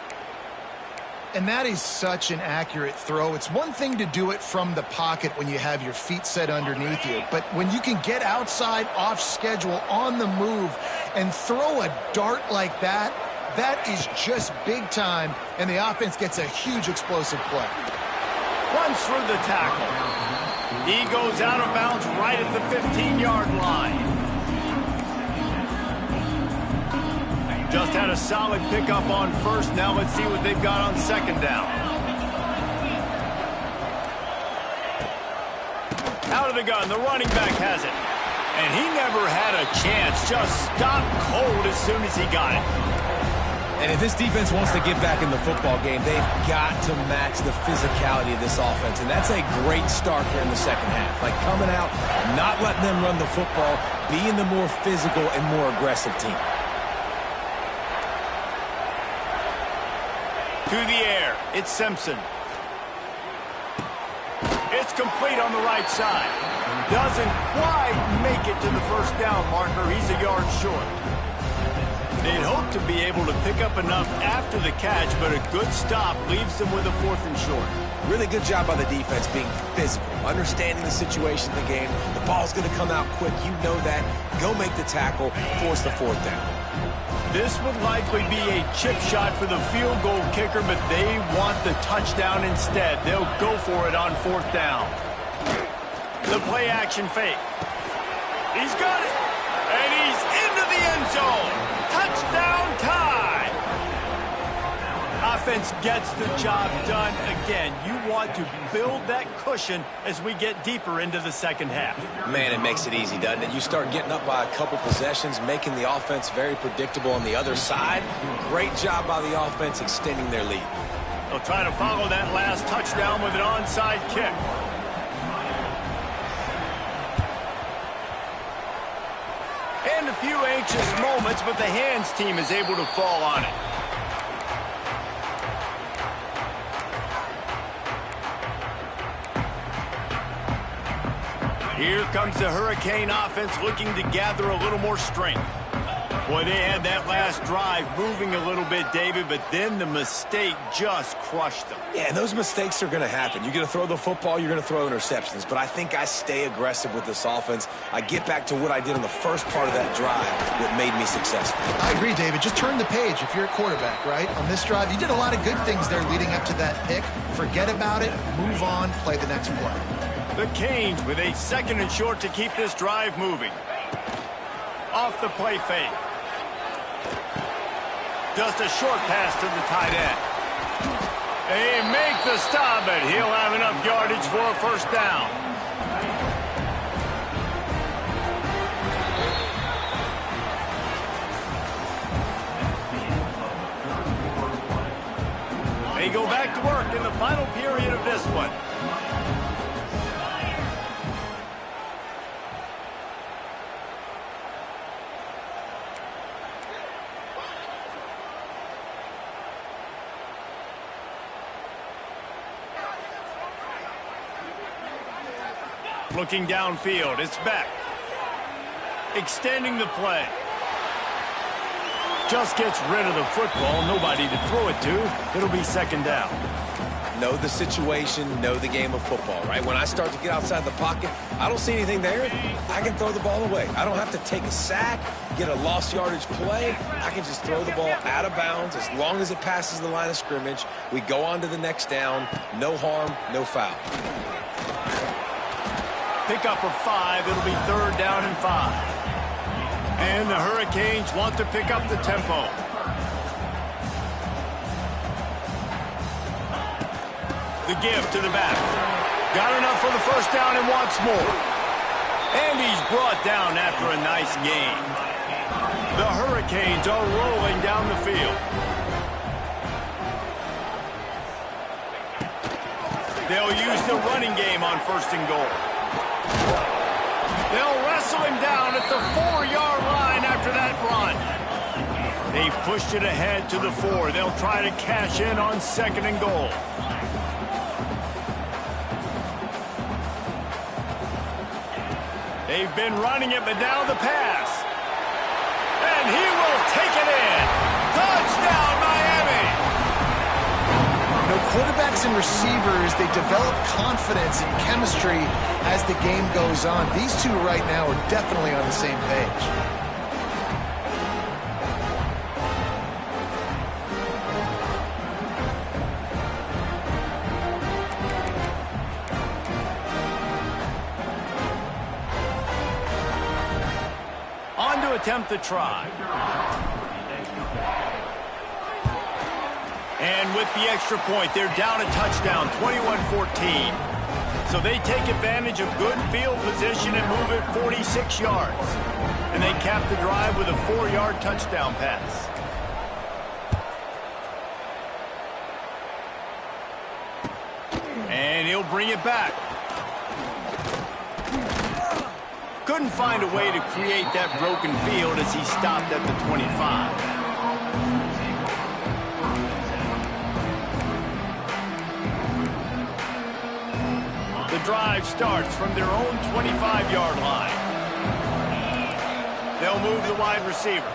And that is such an accurate throw. It's one thing to do it from the pocket when you have your feet set underneath you, but when you can get outside, off schedule, on the move, and throw a dart like that, that is just big time, and the offense gets a huge explosive play. Runs for the tackle. He goes out of bounds right at the 15-yard line. Just had a solid pickup on first. Now let's see what they've got on second down. Out of the gun, the running back has it. And he never had a chance. Just stopped cold as soon as he got it. And if this defense wants to get back in the football game, they've got to match the physicality of this offense. And that's a great start here in the second half. Like coming out, not letting them run the football, being the more physical and more aggressive team. To the air, it's Simpson. It's complete on the right side. Doesn't quite make it to the first down marker. He's a yard short. They'd hope to be able to pick up enough after the catch, but a good stop leaves them with a 4th and short. Really good job by the defense being physical, understanding the situation in the game. The ball's going to come out quick. You know that. Go make the tackle, force the 4th down. This would likely be a chip shot for the field goal kicker, but they want the touchdown instead. They'll go for it on 4th down. The play action fake. He's got it. And he's into the end zone. Touchdown tie. Offense gets the job done again. You want to build that cushion as we get deeper into the second half. Man, it makes it easy, doesn't it? You start getting up by a couple possessions, making the offense very predictable on the other side. Great job by the offense extending their lead. They'll try to follow that last touchdown with an onside kick. And a few anxious moments, but the hands team is able to fall on it. Here comes the Hurricane offense looking to gather a little more strength. Boy, they had that last drive moving a little bit, David, but then the mistake just crushed them. Yeah, and those mistakes are going to happen. You're going to throw the football, you're going to throw interceptions. But I think I stay aggressive with this offense. I get back to what I did in the first part of that drive that made me successful. I agree, David. Just turn the page if you're a quarterback, right? On this drive, you did a lot of good things there leading up to that pick. Forget about it, move on, play the next play. The Canes with a 2nd and short to keep this drive moving. Off the play fake. Just a short pass to the tight end. They make the stop, but he'll have enough yardage for a 1st down. They go back to work in the final period of this one. Looking downfield, it's back. Extending the play. Just gets rid of the football, nobody to throw it to. It'll be 2nd down. Know the situation, know the game of football, right? When I start to get outside the pocket, I don't see anything there. I can throw the ball away. I don't have to take a sack, get a lost yardage play. I can just throw the ball out of bounds as long as it passes the line of scrimmage. We go on to the next down. No harm, no foul. Pickup of 5. It'll be 3rd down and 5. And the Hurricanes want to pick up the tempo. The give to the back. Got enough for the 1st down and wants more. And he's brought down after a nice gain. The Hurricanes are rolling down the field. They'll use the running game on 1st and goal. They'll wrestle him down at the 4-yard line after that run. They've pushed it ahead to the 4. They'll try to cash in on 2nd and goal. They've been running it, but now the pass. And he will take it in. Touchdown, Miami! You know, quarterbacks and receivers, they develop confidence and chemistry as the game goes on. These two right now are definitely on the same page. On to attempt the try. And with the extra point, they're down a touchdown, 21-14. So they take advantage of good field position and move it 46 yards. And they cap the drive with a 4-yard touchdown pass. And he'll bring it back. Couldn't find a way to create that broken field as he stopped at the 25. The drive starts from their own 25-yard line. They'll move the wide receiver.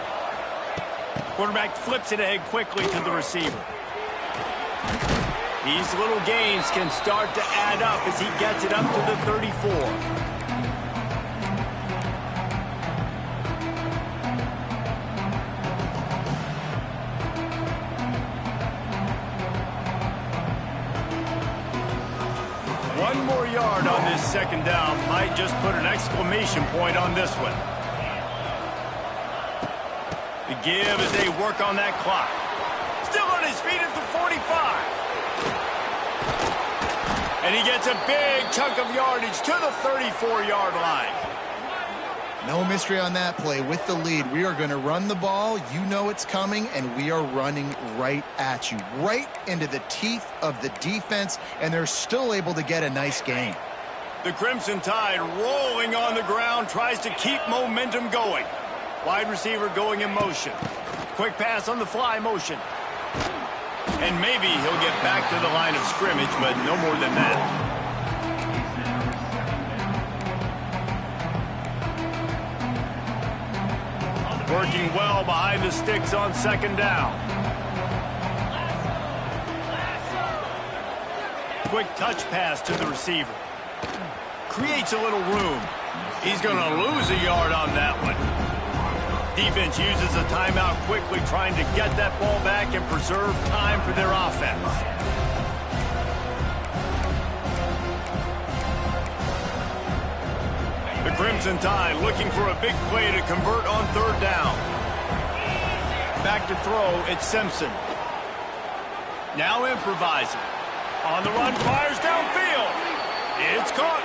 Quarterback flips it ahead quickly to the receiver. These little gains can start to add up as he gets it up to the 34. One more yard on this second down might just put an exclamation point on this one. The give as they work on that clock. Still on his feet at the 45. And he gets a big chunk of yardage to the 34-yard line. No mystery on that play. With the lead, we are going to run the ball. You know it's coming, and we are running right at you, right into the teeth of the defense, and they're still able to get a nice gain. The Crimson Tide rolling on the ground, tries to keep momentum going. Wide receiver going in motion. Quick pass on the fly motion. And maybe he'll get back to the line of scrimmage, but no more than that. Working well behind the sticks on second down. Quick touch pass to the receiver. Creates a little room. He's going to lose a yard on that one. Defense uses a timeout quickly, trying to get that ball back and preserve time for their offense. The Crimson Tide looking for a big play to convert on third down. Back to throw, it's Simpson. Now improvising. On the run, fires downfield. It's caught.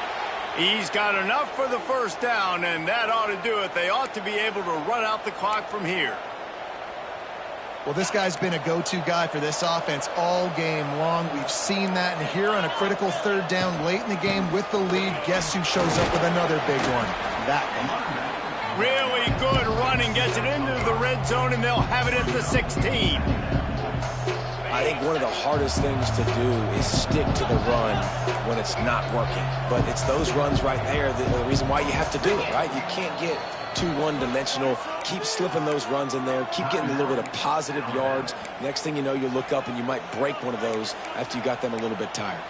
He's got enough for the first down, and that ought to do it. They ought to be able to run out the clock from here. Well, this guy's been a go-to guy for this offense all game long. We've seen that, and here on a critical third down late in the game with the lead, guess who shows up with another big one? That one. Really good running, gets it into the red zone, and they'll have it at the 16. I think one of the hardest things to do is stick to the run when it's not working. But it's those runs right there that are the reason why you have to do it, right? You can't get too one-dimensional. Keep slipping those runs in there. Keep getting a little bit of positive yards. Next thing you know, you look up and you might break one of those after you got them a little bit tired.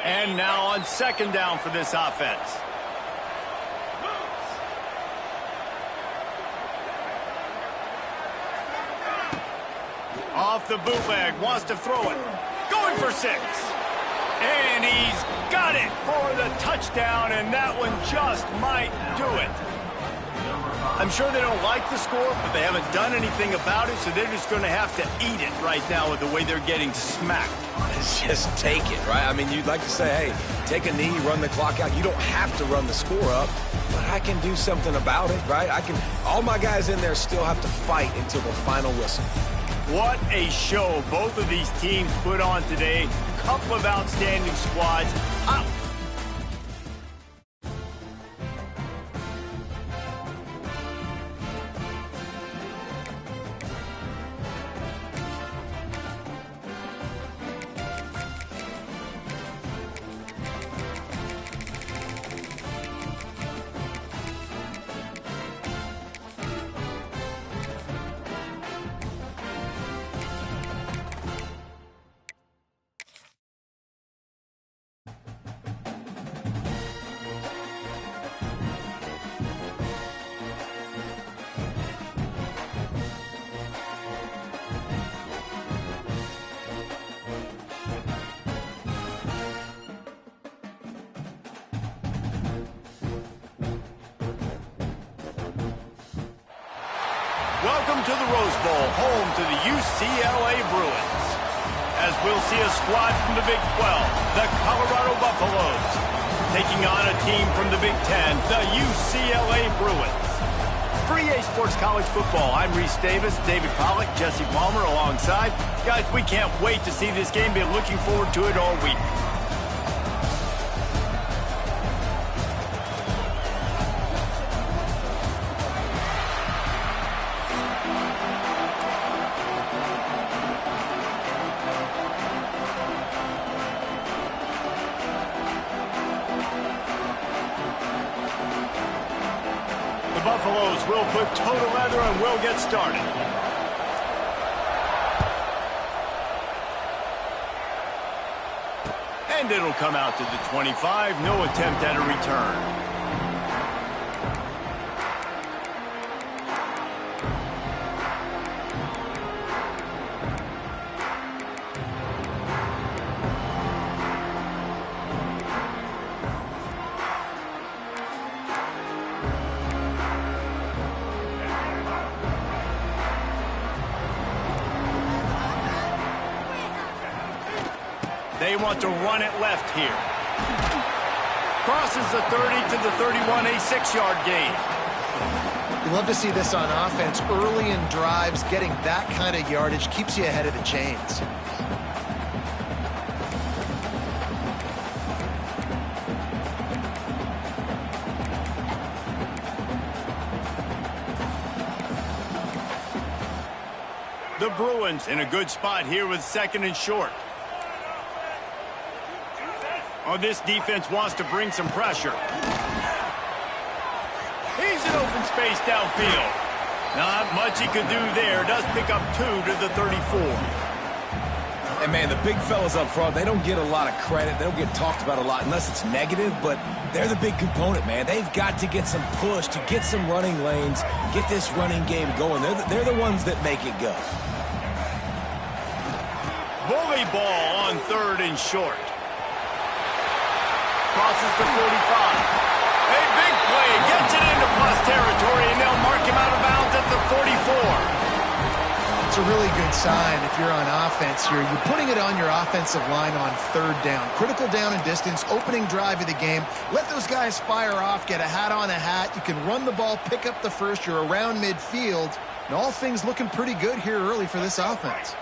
And now on second down for this offense. Off the bootleg, wants to throw it. Going for 6. And he's got it for the touchdown, and that one just might do it. I'm sure they don't like the score, but they haven't done anything about it, so they're just going to have to eat it right now with the way they're getting smacked. Just take it, right? I mean, you'd like to say, hey, take a knee, run the clock out. You don't have to run the score up, but I can do something about it, right? All my guys in there still have to fight until the final whistle. What a show both of these teams put on today. Couple of outstanding squads. Welcome to the Rose Bowl, home to the UCLA Bruins. As we'll see a squad from the Big 12, the Colorado Buffaloes, taking on a team from the Big 10, the UCLA Bruins. For EA Sports College Football, I'm Reese Davis, David Pollack, Jesse Palmer alongside. Guys, we can't wait to see this game. Been looking forward to it all week. we'll put total leather and we'll get started. And it'll come out to the 25. No attempt at a return. They want to run it left here. Crosses the 30 to the 31, a 6-yard gain. You love to see this on offense. Early in drives, getting that kind of yardage keeps you ahead of the chains. The Bruins in a good spot here with 2nd and short. Oh, this defense wants to bring some pressure. He's in open space downfield. Not much he could do there. Does pick up 2 to the 34. And, man, the big fellas up front, they don't get a lot of credit. They don't get talked about a lot unless it's negative, but they're the big component, man. They've got to get some push, to get some running lanes, get this running game going. They're the ones that make it go. Bully ball on 3rd and short. Crosses the 45. A big play. Gets it into plus territory, and they'll mark him out of bounds at the 44. It's a really good sign if you're on offense here. You're putting it on your offensive line on 3rd down. Critical down and distance, opening drive of the game. Let those guys fire off, get a hat on a hat. You can run the ball, pick up the first. You're around midfield. And all things looking pretty good here early for this offense.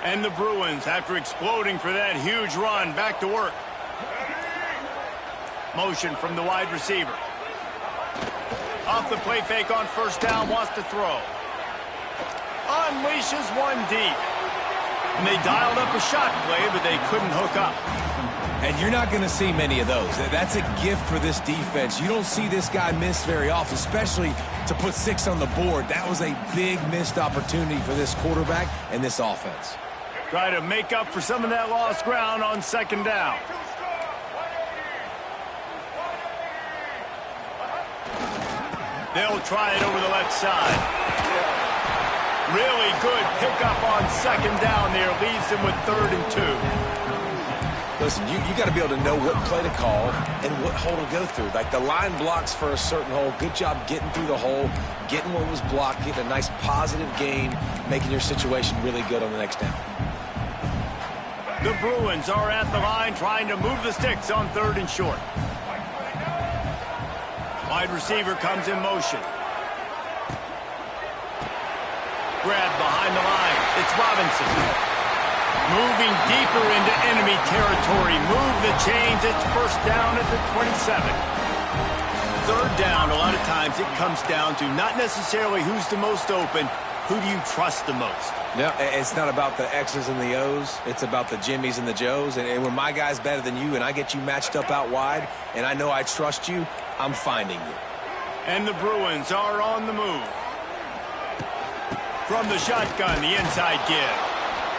And the Bruins, after exploding for that huge run, back to work. Motion from the wide receiver. Off the play fake on 1st down, wants to throw. Unleashes one deep. And they dialed up a shot play, but they couldn't hook up. And you're not going to see many of those. That's a gift for this defense. You don't see this guy miss very often, especially to put 6 on the board. That was a big missed opportunity for this quarterback and this offense. Try to make up for some of that lost ground on 2nd down. They'll try it over the left side. Really good pickup on 2nd down there. Leaves them with 3rd and 2. Listen, you got to be able to know what play to call and what hole to go through. Like the line blocks for a certain hole. Good job getting through the hole, getting what was blocked, getting a nice positive gain, making your situation really good on the next down. The Bruins are at the line trying to move the sticks on 3rd and short. Wide receiver comes in motion. Grabbed behind the line. It's Robinson. Moving deeper into enemy territory. Move the chains. It's 1st down at the 27. 3rd down, a lot of times it comes down to not necessarily who's the most open, who do you trust the most? No, it's not about the X's and the O's. It's about the Jimmys and the Joes. And when my guy's better than you and I get you matched up out wide and I know I trust you, I'm finding you. And the Bruins are on the move. From the shotgun, the inside give.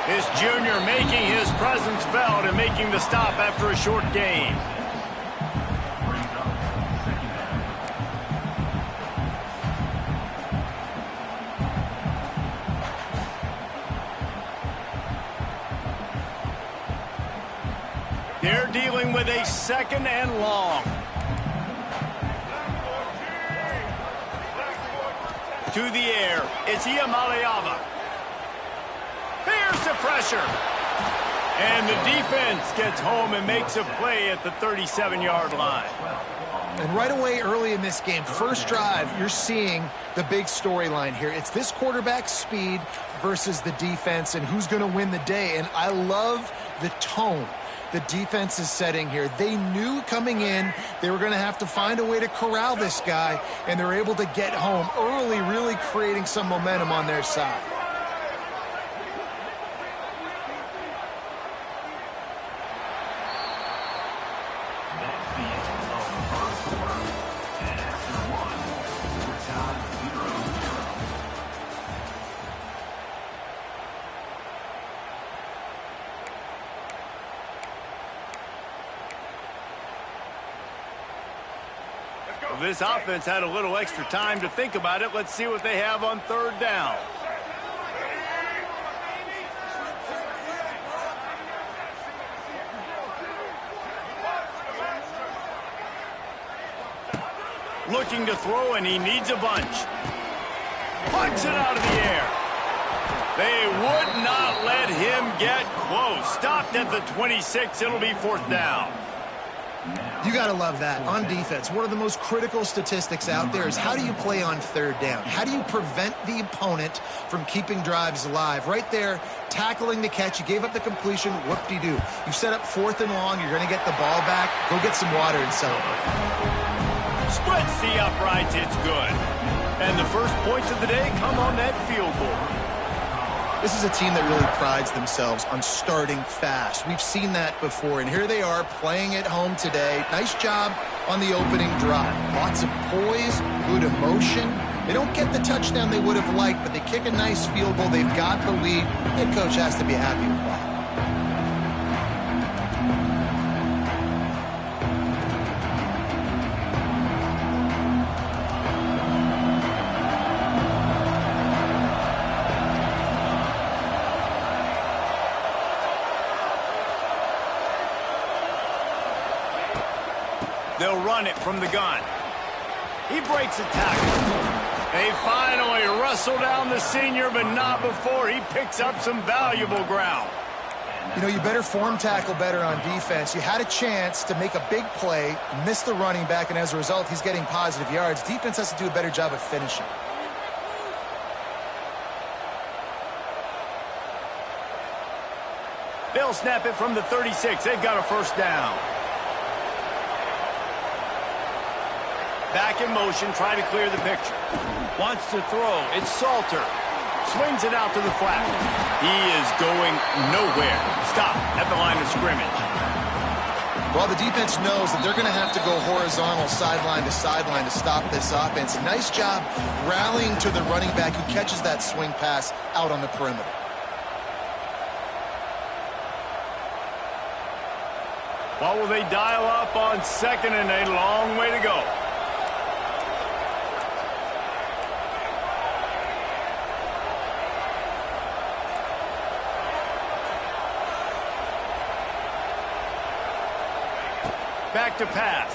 This junior making his presence felt and making the stop after a short gain. They're dealing with a 2nd and long. To the air, it's Iamaleava. Here's the pressure. And the defense gets home and makes a play at the 37-yard line. And right away early in this game, first drive, you're seeing the big storyline here. It's this quarterback's speed versus the defense and who's going to win the day. And I love the tone the defense is setting here. They knew coming in they were going to have to find a way to corral this guy, and they're able to get home early, really creating some momentum on their side. Well, this offense had a little extra time to think about it. Let's see what they have on third down. Looking to throw, and he needs a bunch. Punch it out of the air. They would not let him get close. Stopped at the 26. It'll be fourth down. You got to love that. On defense, one of the most critical statistics out there is how do you play on third down? How do you prevent the opponent from keeping drives alive? Right there, tackling the catch. You gave up the completion. Whoop-de-doo. You set up fourth and long. You're going to get the ball back. Go get some water and celebrate. Splits the uprights. It's good. And the first points of the day come on that field goal. This is a team that really prides themselves on starting fast. We've seen that before, and here they are playing at home today. Nice job on the opening drive. Lots of poise, good emotion. They don't get the touchdown they would have liked, but they kick a nice field goal. They've got the lead. Head coach has to be happy with that. They'll run it from the gun. He breaks a tackle. They finally wrestle down the senior, but not before he picks up some valuable ground. You know, you better form tackle better on defense. You had a chance to make a big play, miss the running back, and as a result, he's getting positive yards. Defense has to do a better job of finishing. They'll snap it from the 36. They've got a first down. Back in motion, trying to clear the picture. Wants to throw. It's Salter. Swings it out to the flat. He is going nowhere. Stop at the line of scrimmage. Well, the defense knows that they're going to have to go horizontal sideline to stop this offense. Nice job rallying to the running back who catches that swing pass out on the perimeter. What will they dial up on second and a long way to go? Back to pass.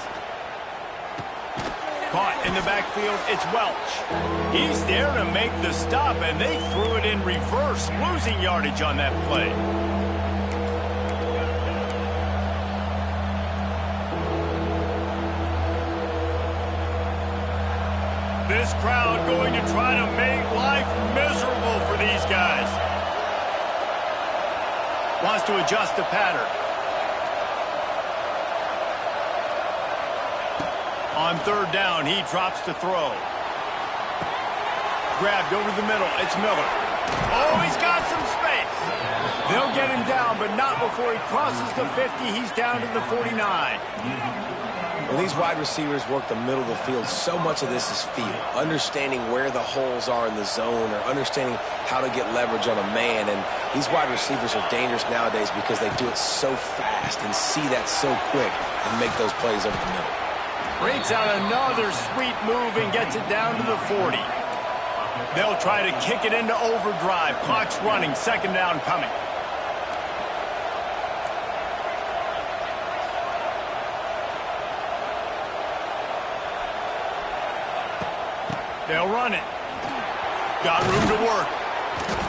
Caught in the backfield, it's Welch. He's there to make the stop, and they threw it in reverse, losing yardage on that play. This crowd going to try to make life miserable for these guys. Wants to adjust the pattern. On third down, he drops to throw. Grabbed over the middle. It's Miller. Oh, he's got some space. They'll get him down, but not before he crosses the 50. He's down to the 49. When these wide receivers work the middle of the field, so much of this is feel. Understanding where the holes are in the zone or understanding how to get leverage on a man. And these wide receivers are dangerous nowadays because they do it so fast and see that so quick and make those plays over the middle. Breaks out another sweet move and gets it down to the 40. They'll try to kick it into overdrive. Clock's running. Second down coming. They'll run it. Got room to work.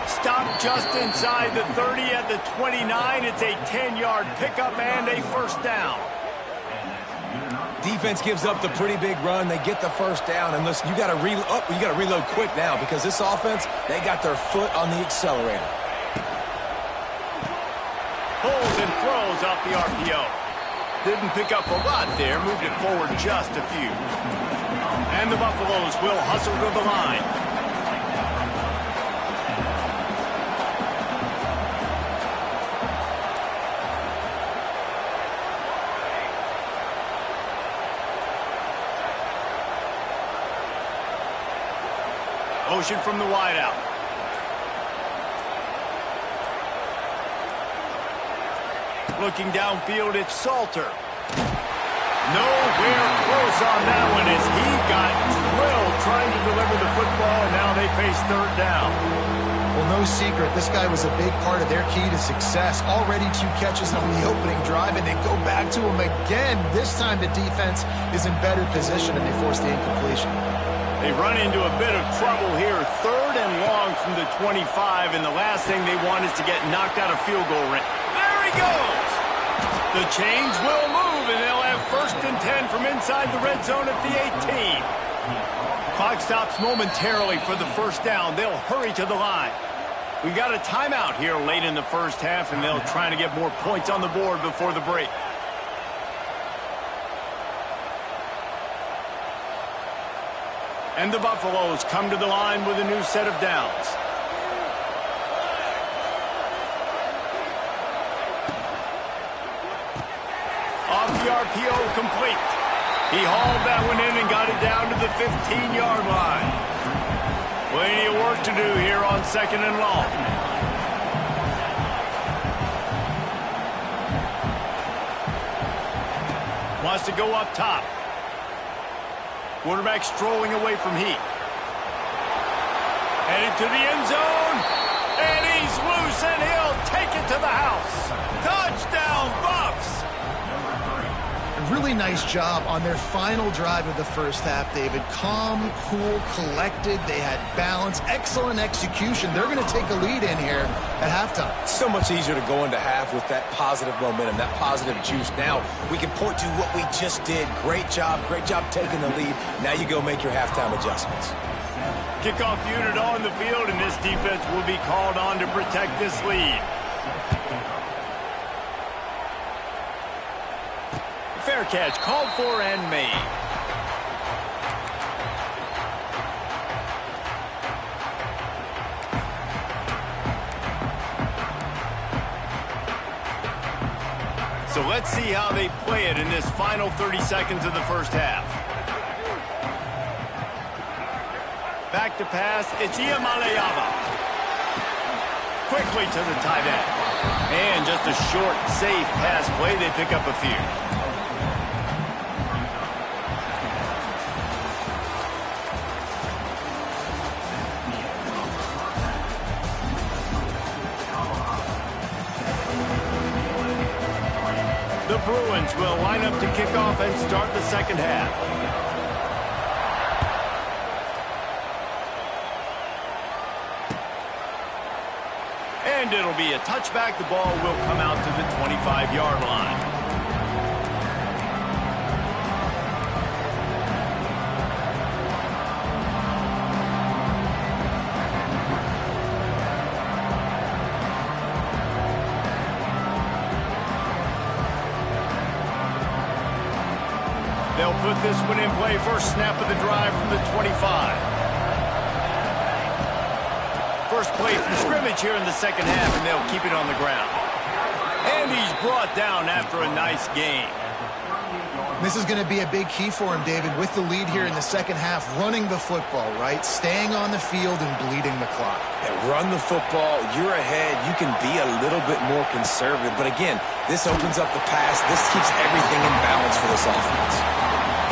Stop just inside the 30 at the 29. It's a 10-yard pickup and a first down. Defense gives up the pretty big run. They get the first down. And listen, you got to reload quick now because this offense, they got their foot on the accelerator. Pulls and throws off the RPO. Didn't pick up a lot there. Moved it forward just a few. And the Buffaloes will hustle to the line. Motion from the wideout. Looking downfield, it's Salter. Nowhere close on that one as he got drilled trying to deliver the football, and now they face third down. Well, no secret, this guy was a big part of their key to success. Already 2 catches on the opening drive, and they go back to him again. This time the defense is in better position, and they force the incompletion. They run into a bit of trouble here. 3rd and long from the 25, and the last thing they want is to get knocked out of field goal range. There he goes! The chains will move, and they'll have 1st and 10 from inside the red zone at the 18. Clock stops momentarily for the first down. They'll hurry to the line. We got a timeout here late in the first half, and they'll try to get more points on the board before the break. And the Buffaloes come to the line with a new set of downs. Off the RPO, complete. He hauled that one in and got it down to the 15-yard line. Plenty of work to do here on 2nd and long. Wants to go up top. Quarterback strolling away from heat. Headed to the end zone. And he's loose, and he'll take it to the house. Touchdown, Buffs! Really nice job on their final drive of the first half, David. Calm, cool, collected. They had balance, excellent execution. They're going to take a lead in here at halftime. So much easier to go into half with that positive momentum, that positive juice. Now we can point to what we just did. Great job taking the lead. Now you go make your halftime adjustments. Kickoff unit on the field, and this defense will be called on to protect this lead. Fair catch called for and made. So let's see how they play it in this final 30 seconds of the first half. Back to pass, it's Iamaleava. Quickly to the tight end. And just a short, safe pass play. They pick up a few. The Bruins will line up to kick off and start the second half. And it'll be a touchback. The ball will come out to the 25-yard line. They'll put this one in play. First snap of the drive from the 25. First play from scrimmage here in the second half, and they'll keep it on the ground. And he's brought down after a nice gain. This is going to be a big key for him, David, with the lead here in the second half, running the football, right? Staying on the field and bleeding the clock. Yeah, run the football. You're ahead. You can be a little bit more conservative. But again, this opens up the pass. This keeps everything in balance for this offense.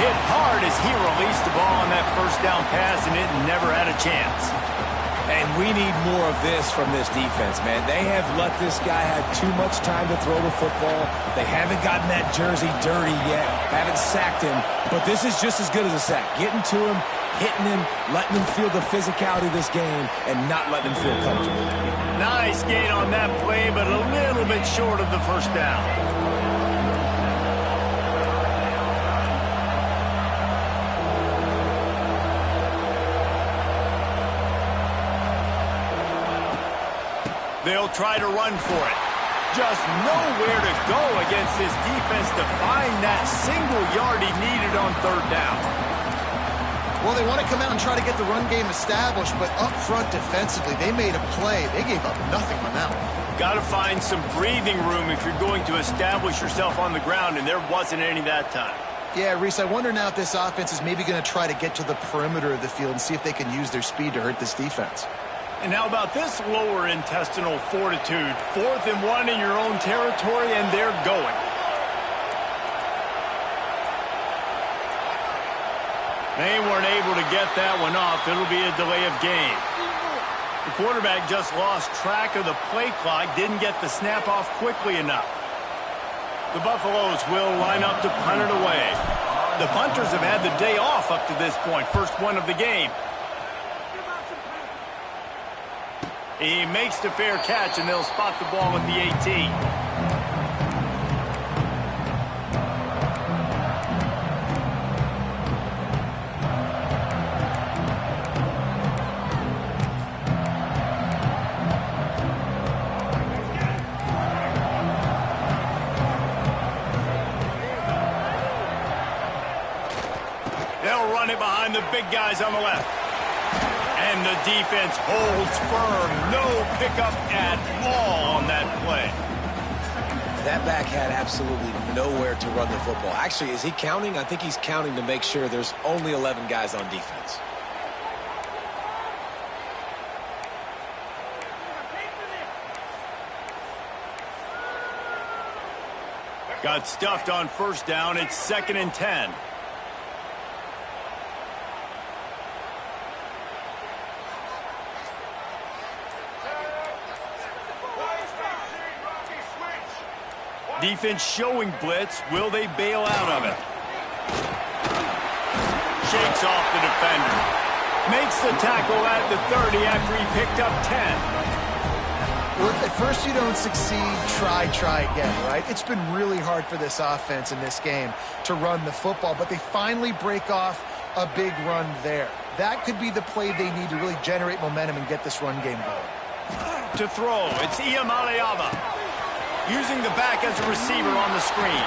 Hit hard as he released the ball on that first down pass, and it never had a chance. And we need more of this from this defense, man. They have let this guy have too much time to throw the football. They haven't gotten that jersey dirty yet, haven't sacked him. But this is just as good as a sack. Getting to him, hitting him, letting him feel the physicality of this game, and not letting him feel comfortable. Nice gain on that play, but a little bit short of the first down. They'll try to run for it. Just nowhere to go against this defense to find that single yard he needed on third down. Well, they want to come out and try to get the run game established, but up front defensively, they made a play. They gave up nothing on that one. Got to find some breathing room if you're going to establish yourself on the ground, and there wasn't any that time. Yeah, Reese, I wonder now if this offense is maybe going to try to get to the perimeter of the field and see if they can use their speed to hurt this defense. And how about this lower intestinal fortitude? 4th and 1 in your own territory, and they're going. They weren't able to get that one off. It'll be a delay of game. The quarterback just lost track of the play clock, didn't get the snap off quickly enough. The Buffaloes will line up to punt it away. The punters have had the day off up to this point, first one of the game. He makes the fair catch, and they'll spot the ball at the 18. They'll run it behind the big guys on the left. And the defense holds firm. No pickup at all on that play. That back had absolutely nowhere to run the football. Actually, is he counting? I think he's counting to make sure there's only 11 guys on defense. Got stuffed on first down. It's 2nd and 10. Defense showing blitz. Will they bail out of it? Shakes off the defender. Makes the tackle at the 30 after he picked up 10. Well, if at first you don't succeed, try again, right? It's been really hard for this offense in this game to run the football, but they finally break off a big run there. That could be the play they need to really generate momentum and get this run game going. To throw, it's Iamaleava. Using the back as a receiver on the screen.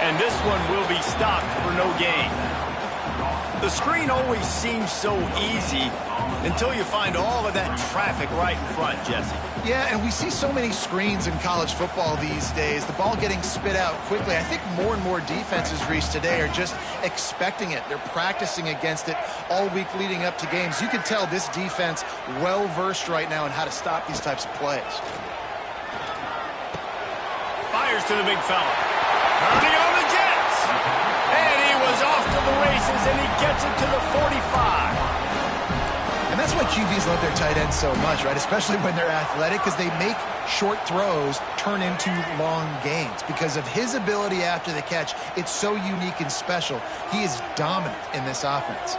And this one will be stopped for no gain. The screen always seems so easy until you find all of that traffic right in front, Jesse. Yeah, and we see so many screens in college football these days. The ball getting spit out quickly. I think more and more defenses, Reese, today are just expecting it. They're practicing against it all week leading up to games. You can tell this defense well-versed right now in how to stop these types of plays. Fires to the big fella. Turning on the Jets. And he was off to the races, and he gets it to the 45. And that's why QBs love their tight ends so much, right? Especially when they're athletic, because they make short throws turn into long gains. Because of his ability after the catch, it's so unique and special. He is dominant in this offense.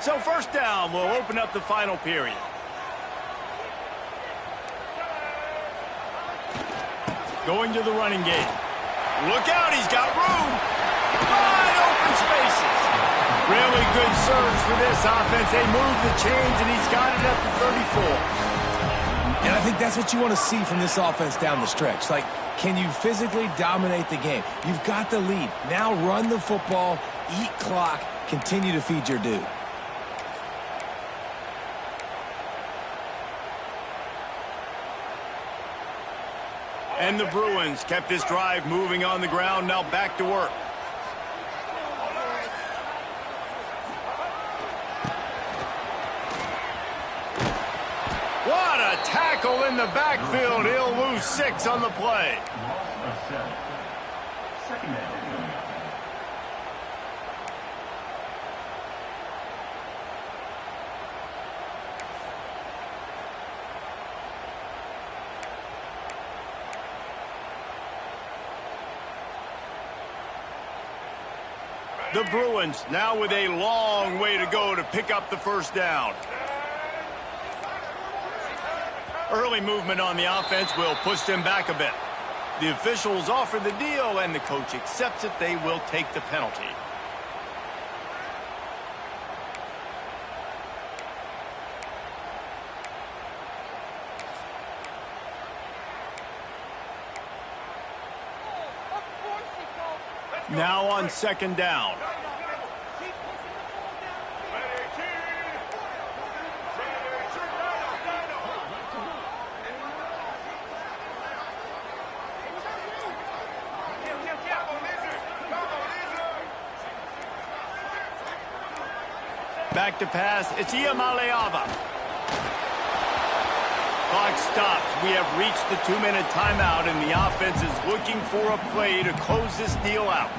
So first down will open up the final period. Going to the running game. Look out, he's got room. Wide open spaces. Really good surge for this offense. They move the chains, and he's got it at the 34. And I think that's what you want to see from this offense down the stretch. Like, can you physically dominate the game? You've got the lead. Now run the football, eat clock, continue to feed your dude. And the Bruins kept this drive moving on the ground, now back to work. What a tackle in the backfield. He'll lose 6 on the play. The Bruins now with a long way to go to pick up the first down. Early movement on the offense will push them back a bit. The officials offer the deal, and the coach accepts it. They will take the penalty. Now on second down. Back to pass. It's Iamaleava. Clock stops. We have reached the 2-minute timeout, and the offense is looking for a play to close this deal out.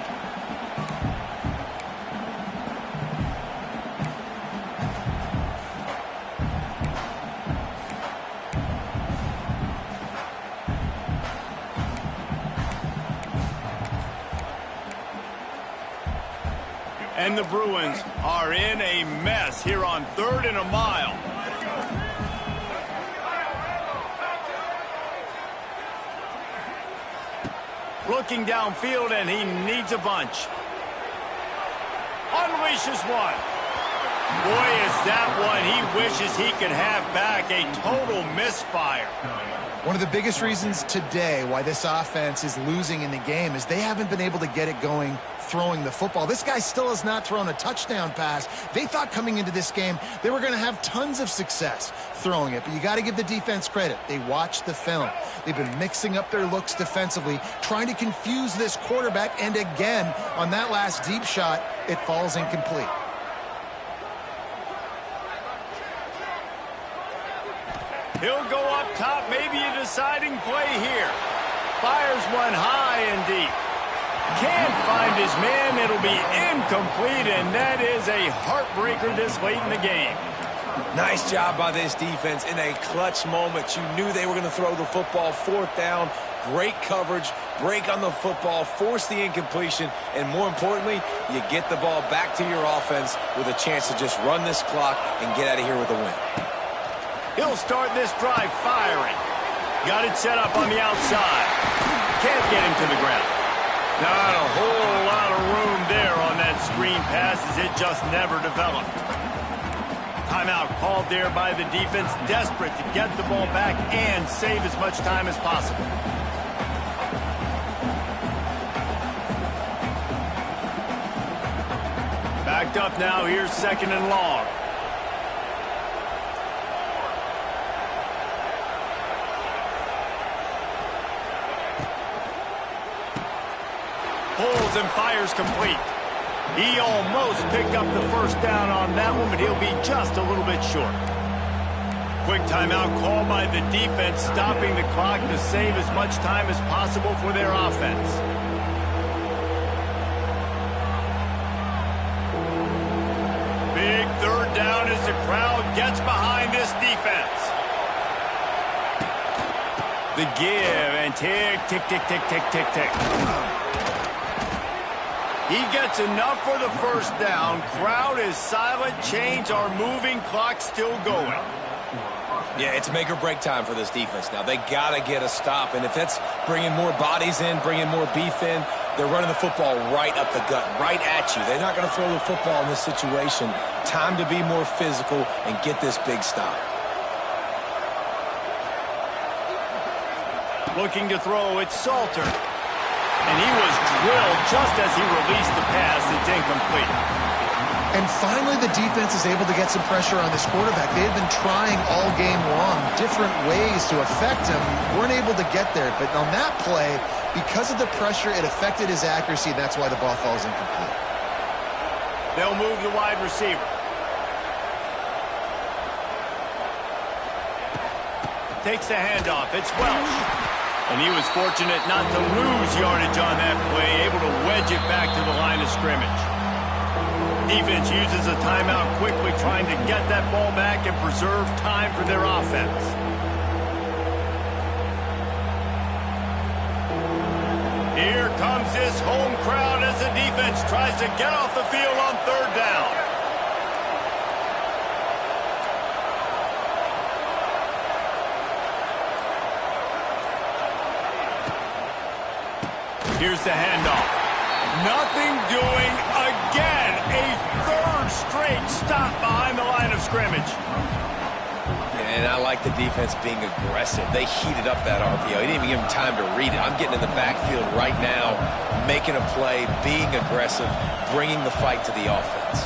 And the Bruins are in a mess here on 3rd and a mile. Looking downfield, and he needs a bunch. Unleashes one. Boy, is that one he wishes he could have back. A total misfire. One of the biggest reasons today why this offense is losing in the game is they haven't been able to get it going throwing the football. This guy still has not thrown a touchdown pass. They thought coming into this game they were going to have tons of success throwing it, but you got to give the defense credit. They watched the film. They've been mixing up their looks defensively, trying to confuse this quarterback, and again, on that last deep shot, it falls incomplete. He'll go up top, maybe a deciding play here. Fires one high and deep. Can't find his man. It'll be incomplete, and that is a heartbreaker this late in the game. Nice job by this defense in a clutch moment. You knew they were going to throw the football. 4th down, great coverage, break on the football, force the incompletion, and more importantly, you get the ball back to your offense with a chance to just run this clock and get out of here with a win. He'll start this drive firing. Got it set up on the outside. Can't get him to the ground. Not a whole lot of room there on that screen pass as it just never developed. Timeout called there by the defense, desperate to get the ball back and save as much time as possible. Backed up now, here's 2nd and long. Pulls and fires complete. He almost picked up the 1st down on that one, but he'll be just a little bit short. Quick timeout call by the defense, stopping the clock to save as much time as possible for their offense. Big 3rd down as the crowd gets behind this defense. The give and tick, tick, tick, tick, tick, tick, tick. He gets enough for the 1st down. Crowd is silent. Chains are moving. Clock still going. Yeah, it's make or break time for this defense now. They got to get a stop, and if it's bringing more bodies in, bringing more beef in, they're running the football right up the gut, right at you. They're not going to throw the football in this situation. Time to be more physical and get this big stop. Looking to throw, it's Salter. And he was drilled just as he released the pass. It's incomplete. And finally, the defense is able to get some pressure on this quarterback. They had been trying all game long, different ways to affect him. Weren't able to get there. But on that play, because of the pressure, it affected his accuracy. That's why the ball falls incomplete. They'll move the wide receiver. Takes the handoff. It's Welsh. And he was fortunate not to lose yardage on that play, able to wedge it back to the line of scrimmage. Defense uses a timeout quickly, trying to get that ball back and preserve time for their offense. Here comes this home crowd as the defense tries to get off the field on 3rd down. Here's the handoff. Nothing doing again. A 3rd straight stop behind the line of scrimmage. And I like the defense being aggressive. They heated up that RPO. He didn't even give him time to read it. I'm getting in the backfield right now, making a play, being aggressive, bringing the fight to the offense.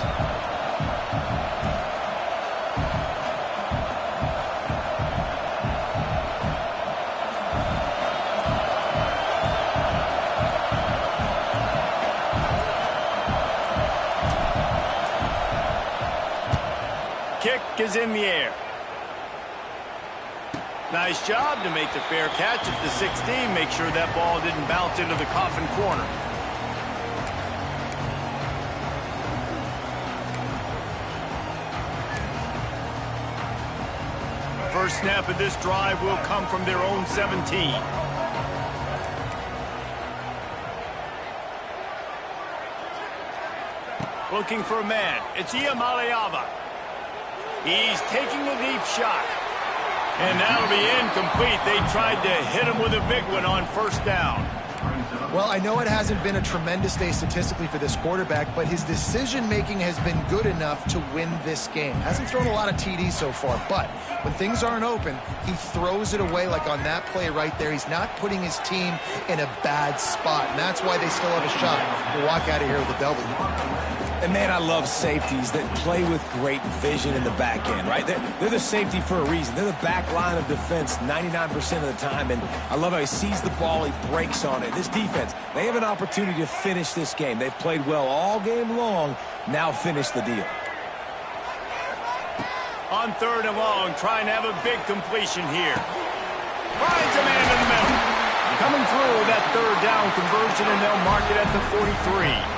kick is in the air. Nice job to make the fair catch at the 16. Make sure that ball didn't bounce into the coffin corner. First snap of this drive will come from their own 17. Looking for a man. It's Iamaleava. He's taking a deep shot. And that'll be incomplete. They tried to hit him with a big one on first down. Well, I know it hasn't been a tremendous day statistically for this quarterback, but his decision-making has been good enough to win this game. Hasn't thrown a lot of TDs so far, but when things aren't open, he throws it away like on that play right there. He's not putting his team in a bad spot, and that's why they still have a shot to walk out of here with a W. And, man, I love safeties that play with great vision in the back end, right? They're the safety for a reason. They're the back line of defense 99% of the time, and I love how he sees the ball, he breaks on it. This defense, they have an opportunity to finish this game. They've played well all game long. Now finish the deal. On 3rd and long, trying to have a big completion here. Finds a man in the middle. Coming through that 3rd down conversion, and they'll mark it at the 43.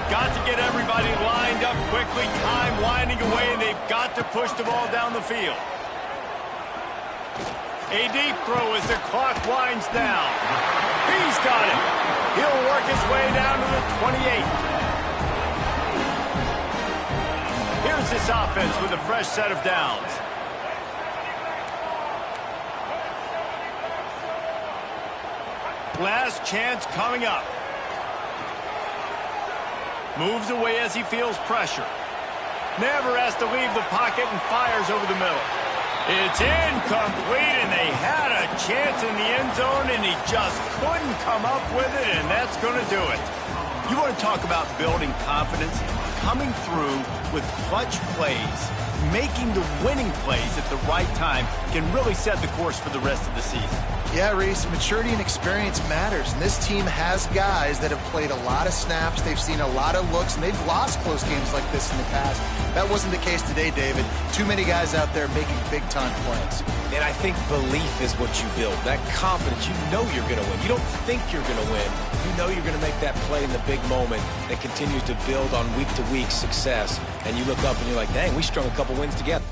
Got to get everybody lined up quickly, time winding away, and they've got to push the ball down the field. A deep throw as the clock winds down. He's got it. He'll work his way down to the 28. Here's this offense with a fresh set of downs. Last chance coming up. Moves away as he feels pressure. Never has to leave the pocket and fires over the middle. It's incomplete, and they had a chance in the end zone, and he just couldn't come up with it, and that's going to do it. You want to talk about building confidence? Coming through with clutch plays, making the winning plays at the right time can really set the course for the rest of the season. Yeah, Reese, maturity and experience matters, and this team has guys that have played a lot of snaps, they've seen a lot of looks, and they've lost close games like this in the past. That wasn't the case today, David. Too many guys out there making big-time plays. And I think belief is what you build. That confidence, you know you're going to win. You don't think you're going to win. You know you're going to make that play in the big moment that continues to build on week-to-week success. And you look up and you're like, dang, we strung a couple wins together.